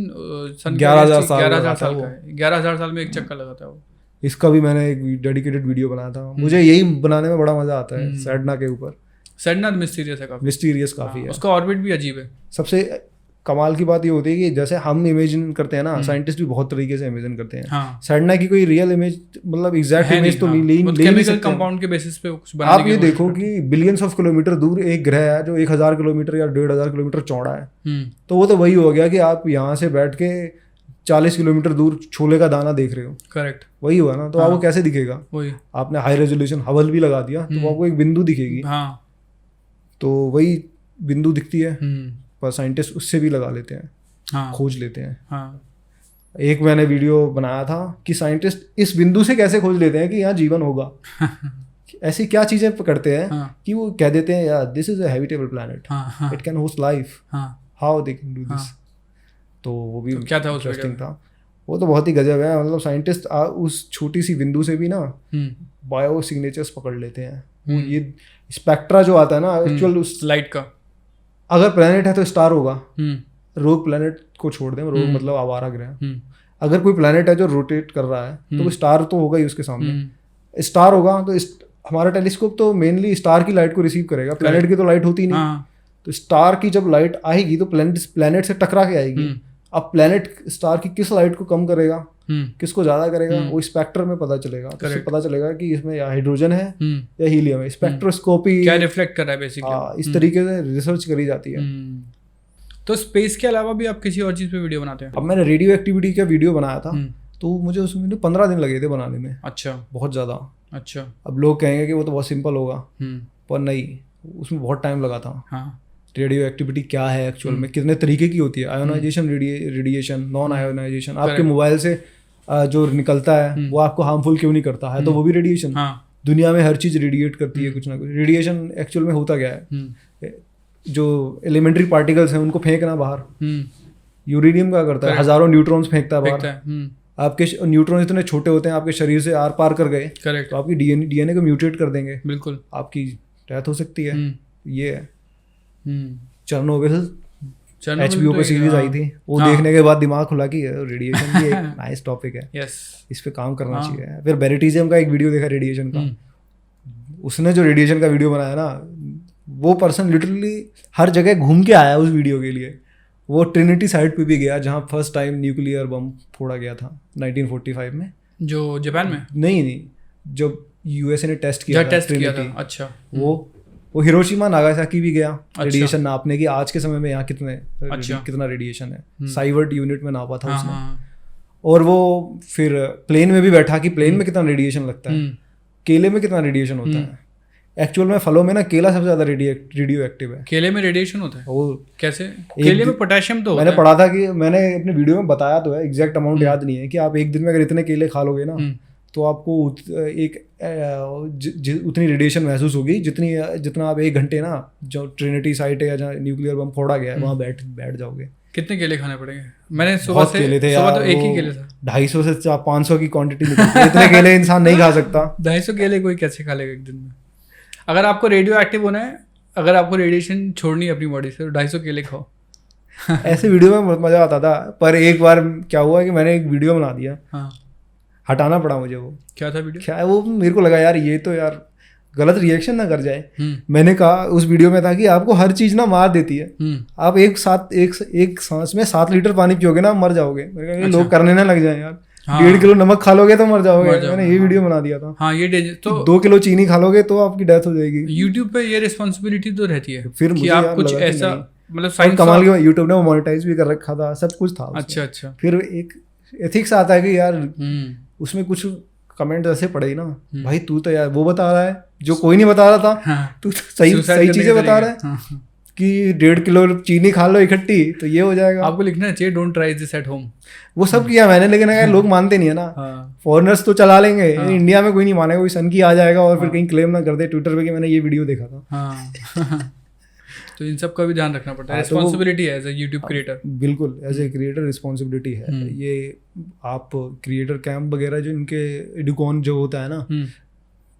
11,000 साल का है। 11,000 साल में एक चक्कर लगाता है वो। इसका भी मैंने एक डेडिकेटेड वीडियो बनाया था। मुझे यही बनाने में बड़ा मजा आता है सैडना के ऊपर। सैडना मिस्टीरियस काफी है। उसका ऑर्बिट भी अजीब है। सबसे कमाल की बात ये होती है कि जैसे हम इमेजिन करते हैं ना, साइंटिस्ट भी बहुत तरीके से इमेजिन करते हैं। हाँ। सैडना की कोई रियल इमेज, मतलब एग्जैक्ट इमेज तो ले नहीं सकते, कंपाउंड के बेसिस पे कुछ बनाने आप ये देखो कि बिलियंस ऑफ किलोमीटर दूर एक ग्रह है जो 1,000 किलोमीटर या 1,500 किलोमीटर चौड़ा है। तो वो तो वही हो गया कि आप यहाँ से बैठ के 40 किलोमीटर दूर छोले का दाना देख रहे हो। करेक्ट, वही हुआ ना। तो आपको कैसे दिखेगा? वही आपने हाई रेजोल्यूशन हबल भी लगा दिया तो आपको एक बिंदु दिखेगी। हाँ। तो वही बिंदु दिखती है, पर साइंटिस्ट उससे भी लगा लेते हैं। हाँ। खोज लेते हैं। हाँ। एक मैंने वीडियो बनाया था कि साइंटिस्ट इस बिंदु से कैसे खोज लेते हैं कि यहाँ जीवन होगा। ऐसी क्या चीजें पकड़ते हैं कि वो कह देते हैं यार this is a habitable planet, it can host life, how they can do this. तो वो भी क्या था, इंटरेस्टिंग था। वो तो बहुत ही गजब है। मतलब साइंटिस्ट उस छोटी सी बिंदु से भी ना बायो सिग्नेचर्स पकड़ लेते हैं। ये स्पेक्ट्रा जो आता है ना एक्चुअल उस लाइट का, अगर प्लेनेट है तो स्टार होगा। रोग प्लेनेट को छोड़ दें, रोग मतलब आवारा ग्रह। अगर कोई प्लेनेट है जो रोटेट कर रहा है तो वो स्टार तो होगा ही उसके सामने। स्टार होगा तो हमारा टेलीस्कोप तो मेनली स्टार की लाइट को रिसीव करेगा, प्लेनेट की तो लाइट होती नहीं। तो स्टार की जब लाइट आएगी तो प्लेनेट से टकरा के आएगी। अब प्लेनेट स्टार की किस लाइट को कम करेगा, किसको ज्यादा करेगा, वो स्पेक्ट्रम में पता चलेगा। तो उससे पता चलेगा कि इसमें या हाइड्रोजन है या हीलियम है। स्पेक्ट्रोस्कोपी क्या रिफ्लेक्ट कर रहा है बेसिकली, इस तरीके से रिसर्च करी जाती है। तो स्पेस के अलावा भी आप किसी और चीज पे वीडियो बनाते हैं? अब मैंने रेडियो एक्टिविटी का वीडियो बनाया था, तो मुझे उसमें 15 दिन लगे थे बनाने में। अच्छा, बहुत ज्यादा। अच्छा। अब लोग कहेंगे कि वो तो बहुत सिंपल होगा, पर नहीं, उसमें बहुत टाइम लगा था। हाँ। रेडियो एक्टिविटी क्या है एक्चुअल में, कितने तरीके की होती है, आयोनाइजेशन, रेडिएशन, नॉन आयोनाइजेशन। आपके मोबाइल से जो निकलता है वो आपको हार्मफुल क्यों नहीं करता है, तो वो भी रेडिएशन। दुनिया में हर चीज रेडिएट करती है कुछ ना कुछ। रेडिएशन एक्चुअल में होता क्या है, जो एलिमेंट्री पार्टिकल्स हैं उनको फेंकना बाहर। यूरेनियम क्या करता है, हजारों न्यूट्रॉन्स फेंकता है बाहर। आपके न्यूट्रॉन इतने छोटे होते हैं, आपके शरीर से आर पार कर गए तो आपकी डीएनए को म्यूटेट कर देंगे, बिल्कुल आपकी डेथ हो सकती है। ये है चेरनोबिल, HBO पे सीरीज आई थी, वो देखने के बाद दिमाग खुला कि रेडिएशन भी एक नाइस टॉपिक है, इस पे काम करना चाहिए। फिर बेरिटिजियम का एक वीडियो देखा रेडिएशन का। उसने जो रेडिएशन का वीडियो बनाया ना, वो पर्सन लिटरली हर जगह घूम के आया उस वीडियो के लिए। वो ट्रिनिटी साइट पे भी गया जहाँ फर्स्ट टाइम न्यूक्लियर बम फोड़ा गया था 1945 में। जो जापान में? नहीं, जब यूएसए ने टेस्ट किया था। अच्छा। वो हिरोशिमा नागासाकी भी गया रेडिएशन नापने की, आज के समय में यहाँ कितना रेडिएशन है। साइवर्ट यूनिट में नापा था उसने। और वो फिर प्लेन में भी बैठा कि प्लेन में कितना रेडिएशन लगता है, केले में कितना रेडिएशन होता है। एक्चुअल में फलों में ना केला सबसे ज्यादा रेडियो एक्टिव है। केले में रेडिएशन होता है? वो कैसे? केले में पोटेशियम तो मैंने पढ़ा था कि मैंने अपने वीडियो में बताया तो है, एग्जैक्ट अमाउंट याद नहीं है, कि आप एक दिन में अगर इतने केले खा लोगे ना तो आपको उतनी रेडिएशन महसूस होगी जितना आप 1 घंटे ना जो ट्रिनिटी साइट है या जहाँ न्यूक्लियर बम फोड़ा गया है वहाँ बैठ जाओगे। कितने केले खाने पड़ेंगे? मैंने सुबह तो एक ही केले था। 250 से 500 की क्वांटिटी निकलती है। इतने केले इंसान नहीं खा सकता। 250 केले कोई कैसे खा लेगा एक दिन में? अगर आपको रेडियो एक्टिव होना है, अगर आपको रेडिएशन छोड़नी है अपनी बॉडी से, तो 250 केले खाओ। ऐसे वीडियो में बहुत मजा आता था, पर एक बार क्या हुआ कि मैंने एक वीडियो बना दिया। हाँ। हटाना पड़ा मुझे। वो क्या था वीडियो? क्या है वो, मेरे को लगा यार ये तो यार गलत रिएक्शन ना कर जाए। मैंने कहा उस वीडियो में था कि आपको हर चीज ना मार देती है, आप एक सांस में 7 लीटर पानी पियोगे ना मर जाओगे। मैंने कहा लोग करने ना लग जाए यार, 1.5 किलो नमक खा लोगे तो मर जाओगे। मैंने ये वीडियो बना दिया था। हाँ ये तो 2 किलो चीनी खा लोगे तो आपकी डेथ हो जाएगी। यूट्यूब पे ये रिस्पॉन्सिबिलिटी तो रहती है फिर कि मुझे आप यार कुछ लगा कि ऐसा नहीं। मतलब और साइंस कमाल की यूट्यूब ने मोनेटाइज भी कर रखा था, सब कुछ था उसमें। अच्छा फिर एक एथिक्स आता है कि यार उसमें कुछ कमेंट ऐसे पड़े ही ना, भाई तू तो यार वो बता रहा है जो कोई नहीं बता रहा था, तू सही चीजें बता रहा है कि 1.5 किलो चीनी खा लो इकट्ठी तो ये हो जाएगा। आपको लिखना चाहिए don't try this at home. वो सब किया मैंने, लेकिन अगर लोग मानते नहीं है ना। फॉरेनर्स तो चला लेंगे, इंडिया में कोई नहीं मानेगा, कोई सन की आ जाएगा और फिर कहीं क्लेम ना कर दे ट्विटर पे कि मैंने ये वीडियो देखा था। तो इन सब का भी ध्यान रखना पड़ता है। रिस्पॉन्सिबिलिटी है एज ए यूट्यूब क्रिएटर। बिल्कुल एज ए क्रिएटर रिस्पॉन्सिबिलिटी है ये। आप क्रिएटर कैंप वगैरह जो इनके एडुकॉन जो होता है ना,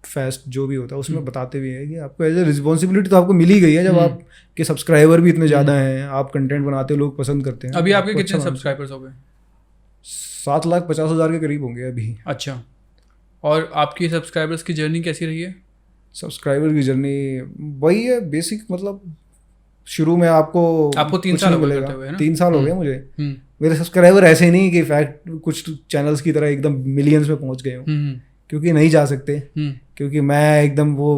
फेस्ट जो भी होता है उसमें बताते भी है कि आपको एज ए रिस्पॉन्सिबिलिटी तो आपको मिल ही गई है जब आपके सब्सक्राइबर भी इतने ज़्यादा हैं, आप कंटेंट बनाते हो, लोग पसंद करते हैं। अभी आपके कितने सब्सक्राइबर्स हो गए? 7,50,000 के करीब होंगे अभी। अच्छा, और आपकी सब्सक्राइबर्स की जर्नी कैसी रही है? सब्सक्राइबर की जर्नी वही है बेसिक, मतलब शुरू में आपको 3 साल मिलेगा, 3 साल हो गए मुझे। मेरे सब्सक्राइबर ऐसे नहीं कि फैक्ट कुछ चैनल्स की तरह एकदम मिलियंस में पहुंच गए हूँ, क्योंकि नहीं जा सकते, क्योंकि मैं एकदम वो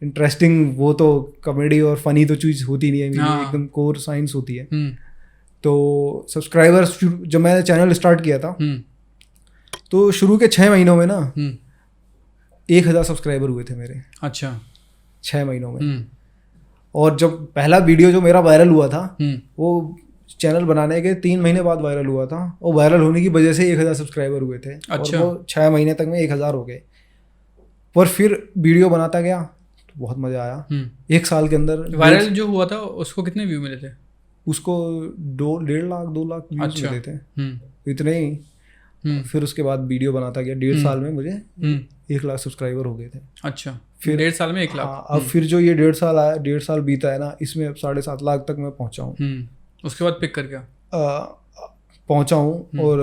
इंटरेस्टिंग, वो तो कॉमेडी और फनी तो चीज़ होती नहीं है मेरी, एकदम कोर साइंस होती है। तो सब्सक्राइबर्स जब मैंने चैनल स्टार्ट किया था तो शुरू के 6 महीनों में ना 1,000 सब्सक्राइबर हुए थे मेरे। अच्छा, 6 महीनों में। और जब पहला वीडियो जो मेरा वायरल हुआ था वो चैनल बनाने के 3 महीने बाद वायरल हुआ था, और वायरल होने की वजह से 1,000 सब्सक्राइबर हुए थे। अच्छा। और वो 6 महीने तक में 1,000 हो गए। पर फिर वीडियो बनाता गया तो बहुत मज़ा आया। 1 साल के अंदर वायरल जो हुआ था उसको कितने व्यू मिले थे? उसको 1.5 लाख 2 लाख व्यूज मिले थे, इतने ही। फिर उसके बाद वीडियो बनाता गया, 1.5 साल में मुझे 1 लाख सब्सक्राइबर हो गए थे। अच्छा, फिर 1.5 साल में 1 लाख। हाँ, अब फिर जो ये 1.5 साल आया, 1.5 साल बीता है ना, इसमें अब 7.5 लाख तक मैं पहुंचा हूँ। उसके बाद पिक कर गया पहुंचा हूँ। और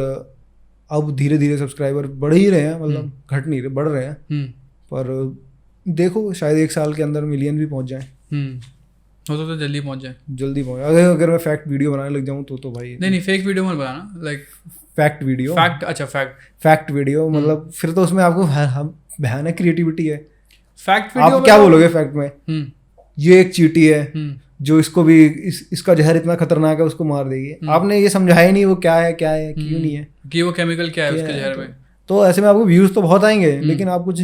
अब धीरे धीरे सब्सक्राइबर बढ़ ही रहे हैं, मतलब घट नहीं रहे, बढ़ रहे हैं। पर देखो शायद 1 साल के अंदर मिलियन भी पहुंच जाए। हो तो जल्दी पहुंच जाए, जल्दी पहुंच। अगर मैं फैक्ट वीडियो बनाने लग जाऊँ तो भाई नहीं फेक वीडियो मत बनाना, लाइक फैक्ट वीडियो। अच्छा फैक्ट वीडियो मतलब फिर तो उसमें आपको भयानक क्रिएटिविटी है। फैक्ट वीडियो आप क्या बोलोगे फैक्ट में? ये एक चींटी है जो इसको भी इसका जहर इतना खतरनाक है उसको मार देगी। आपने ये समझाया नहीं वो क्या है क्यों नहीं है, कि वो केमिकल क्या है उसके जहर में। तो ऐसे में आपको व्यूज तो बहुत आएंगे, लेकिन आप कुछ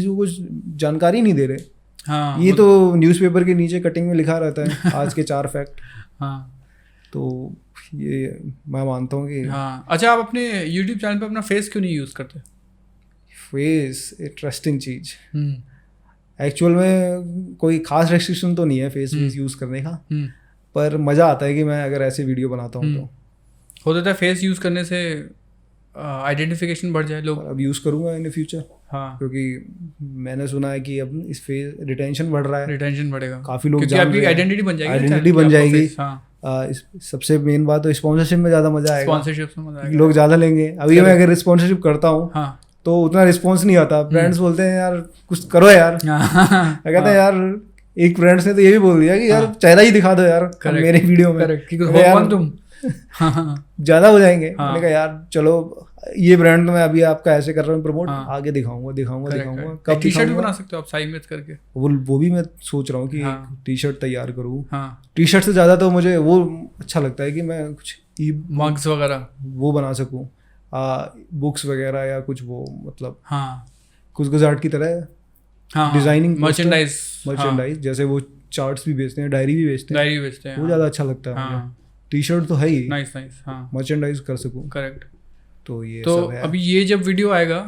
जानकारी नहीं दे रहे। हाँ, ये तो न्यूज़पेपर के नीचे कटिंग में लिखा रहता है आज के 4 फैक्ट। हाँ, तो ये मैं मानता हूँ कि हाँ। अच्छा, आप अपने YouTube चैनल पे अपना फेस क्यों नहीं यूज़ करते? फेस इंटरेस्टिंग चीज़। एक्चुअल में कोई खास रेस्ट्रिक्शन तो नहीं है फेस यूज़ करने का, पर मज़ा आता है कि मैं अगर ऐसे वीडियो बनाता हूँ तो होता है फेस यूज़ करने से आइडेंटिफिकेशन बढ़ जाए लोग। अब यूज़ करूँगा इन फ्यूचर। हाँ, क्योंकि मैंने सुना है कि अब इस फेस रिटेंशन बढ़ रहा है, रिटेंशन बढ़ेगा, काफ़ी लोग क्योंकि आपकी आइडेंटिटी बन जाएगी, आइडेंटिटी बन जाएगी। हाँ, सबसे मेन बात तो स्पॉन्सरशिप में ज़्यादा मज़ा आएगा, स्पॉन्सरशिप में मज़ा आएगा, लोग ज़्यादा लेंगे। अभी मैं अगर स्पॉन्सरशिप करता हूँ हाँ, तो उतना रिस्पॉन्स नहीं आता। फ्रेंड्स बोलते हैं यार कुछ करो यार, कहते हैं यार, एक फ्रेंड्स ने तो ये भी बोल दिया कि यार चेहरा ही दिखा दो यार मेरे वीडियो में, यार तुम ज़्यादा हो जाएंगे। मैंने कहा यार चलो ये ब्रांड मैं अभी आपका ऐसे कर रहा हूँ प्रमोट, आगे दिखाऊंगा। कब टी शर्ट भी बना सकते हो आप साइड में करके, वो भी मैं सोच रहा हूँ कि टी शर्ट तैयार करूँ। टी शर्ट से ज़्यादा तो मुझे वो अच्छा लगता है कि मैं कुछ मग्स वगैरह वो बना सकूँ, बुक्स वगैरह या कुछ वो, मतलब हाँ कुछ गुजार्ट की तरह डिजाइनिंग मर्चेंडाइज जैसे वो चार्ट्स भी बेचते हैं, डायरी भी बेचते हैं, वो ज़्यादा अच्छा लगता है मुझे। टी शर्ट तो है ही, मर्चेंडाइज कर सकूँ। करेक्ट। तो ये तो सब है। अभी ये जब वीडियो आएगा,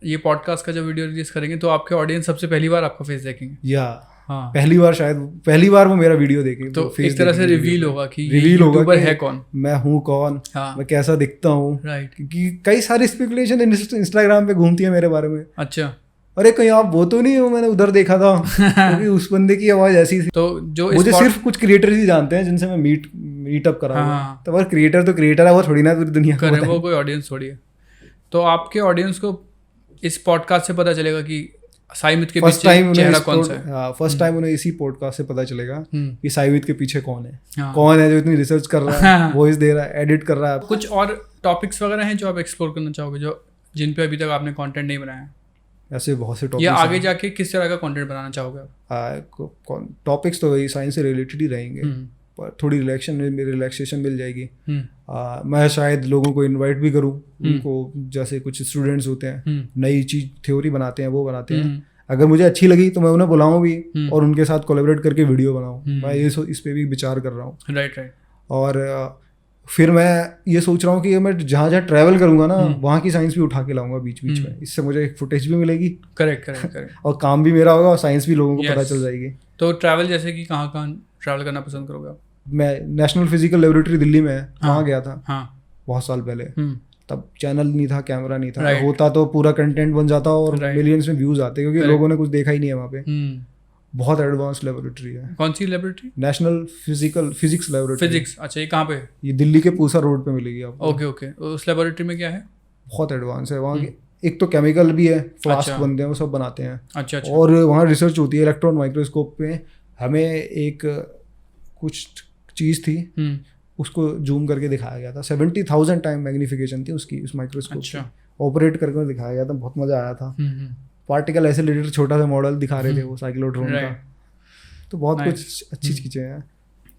ये पॉडकास्ट का जब वीडियो रिलीज करेंगे तो आपके ऑडियंस सबसे पहली बार आपका फेस देखेंगे, या हाँ, पहली बार शायद पहली बार वो मेरा वीडियो देखेंगे, तो एक तरह से रिवील होगा कि यूट्यूबर है कौन, मैं हूँ कौन, मैं कैसा दिखता हूँ। राइट, क्योंकि कई सारी स्पेकुलेशन इंस्टाग्राम पे घूमती है मेरे बारे में। अच्छा, अरे कहीं आप वो तो नहीं हो, मैंने उधर देखा था क्योंकि उस बंदे की आवाज ऐसी थी। तो जो मुझे सिर्फ कुछ क्रिएटर ही जानते हैं जिनसे मैं मीटअप करा हुआ। तो अगर क्रिएटर तो क्रिएटर है, वो थोड़ी ना पूरी दुनिया करे, वो कोई ऑडियंस थोड़ी है। तो आपके ऑडियंस को इस पॉडकास्ट से पता चलेगा कि साइमित के फर्स्ट पीछे टाइम चेहरा कौन सा है? फर्स्ट टाइम उन्हें इसी पॉडकास्ट से पता चलेगा कि साइमित के पीछे कौन है, हाँ। कौन है जो इतनी रिसर्च कर रहा है, वॉइस दे रहा है, एडिट कर रहा है। कुछ और टॉपिक्स वगैरह हैं जो आप एक्सप्लोर करना चाहोगे, जो जिन पे अभी तक आपने कंटेंट नहीं बनाया है, ऐसे बहुत से या टॉपिक्स आगे जाके किस तरह का कंटेंट बनाना चाहोगे आप? टॉपिक्स तो वही साइंस से रिलेटेड ही रहेंगे, पर थोड़ी रिलैक्सेशन मिल जाएगी। मैं शायद लोगों को इनवाइट भी करूँ, उनको जैसे कुछ स्टूडेंट्स होते हैं नई चीज थ्योरी बनाते हैं, वो बनाते हैं, अगर मुझे अच्छी लगी तो मैं उन्हें बुलाऊं भी और उनके साथ कोलैबोरेट करके वीडियो बनाऊं। मैं इस पे भी विचार कर रहा हूँ। राइट। और फिर मैं ये सोच रहा हूँ कि मैं जहाँ जहाँ ट्रैवल करूंगा ना, वहाँ की साइंस भी उठा के लाऊंगा बीच बीच में, इससे मुझे एक फुटेज भी मिलेगी। करेक्ट। और काम भी मेरा होगा और साइंस भी लोगों को पता चल जाएगी। तो ट्रैवल जैसे कि कहाँ ट्रैवल करना पसंद करोगे आप? मैं नेशनल फिजिकल लेबोरेटरी दिल्ली में है, वहाँ गया था बहुत साल पहले। तब चैनल नहीं था, कैमरा नहीं था, होता तो पूरा कंटेंट बन जाता और मिलियंस में व्यूज आते, क्योंकि लोगों ने कुछ देखा ही नहीं है वहाँ पे। बहुत एडवांस लेबोरेटरी है। कौन सी laboratory? National physics laboratory. Physics, अच्छा, ये कहाँ पे? ये दिल्ली के पूसा रोड पे मिलेगी आपको। ओके। उस लेबोरेटरी में क्या है? बहुत एडवांस है वहाँ। एक तो केमिकल भी है, फ्लास्क बनते हैं, वो सब बनाते हैं। अच्छा। और वहाँ रिसर्च होती है इलेक्ट्रॉन माइक्रोस्कोप पे। हमें एक कुछ चीज़ थी, उसको जूम करके दिखाया गया था। 70,000 टाइम मैग्निफिकेशन थी उसकी, उस माइक्रोस्कोप की। ऑपरेट करके दिखाया गया था, बहुत मजा आया था। पार्टिकल एक्सेलरेटर छोटा सा मॉडल दिखा रहे थे वो साइक्लोट्रॉन का। तो बहुत कुछ अच्छी चीजें हैं।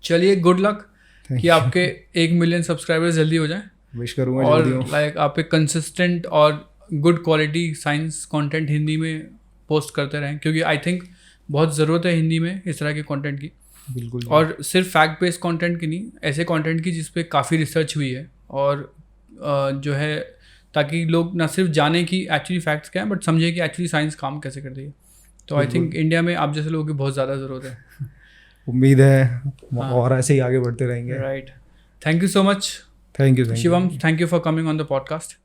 चलिए, गुड लक कि आपके 1 मिलियन सब्सक्राइबर्स जल्दी हो जाए। विश करूंगा और जल्दी हो। लाइक आप एक कंसिस्टेंट और good quality science content Hindi में पोस्ट करते रहें, क्योंकि आई थिंक बहुत ज़रूरत है हिंदी में इस तरह के कंटेंट की। बिल्कुल। और सिर्फ फैक्ट बेस्ड कंटेंट की नहीं, ऐसे कंटेंट की जिस पे काफ़ी रिसर्च हुई है, और जो है ताकि लोग ना सिर्फ जाने कि एक्चुअली फैक्ट्स क्या हैं, बट समझे कि एक्चुअली साइंस काम कैसे करती है। तो आई थिंक इंडिया में आप जैसे लोगों की बहुत ज़्यादा ज़रूरत है। उम्मीद है और ऐसे ही आगे बढ़ते रहेंगे। Right. Thank you so much. Thank you Shivam, thank you for coming on the podcast.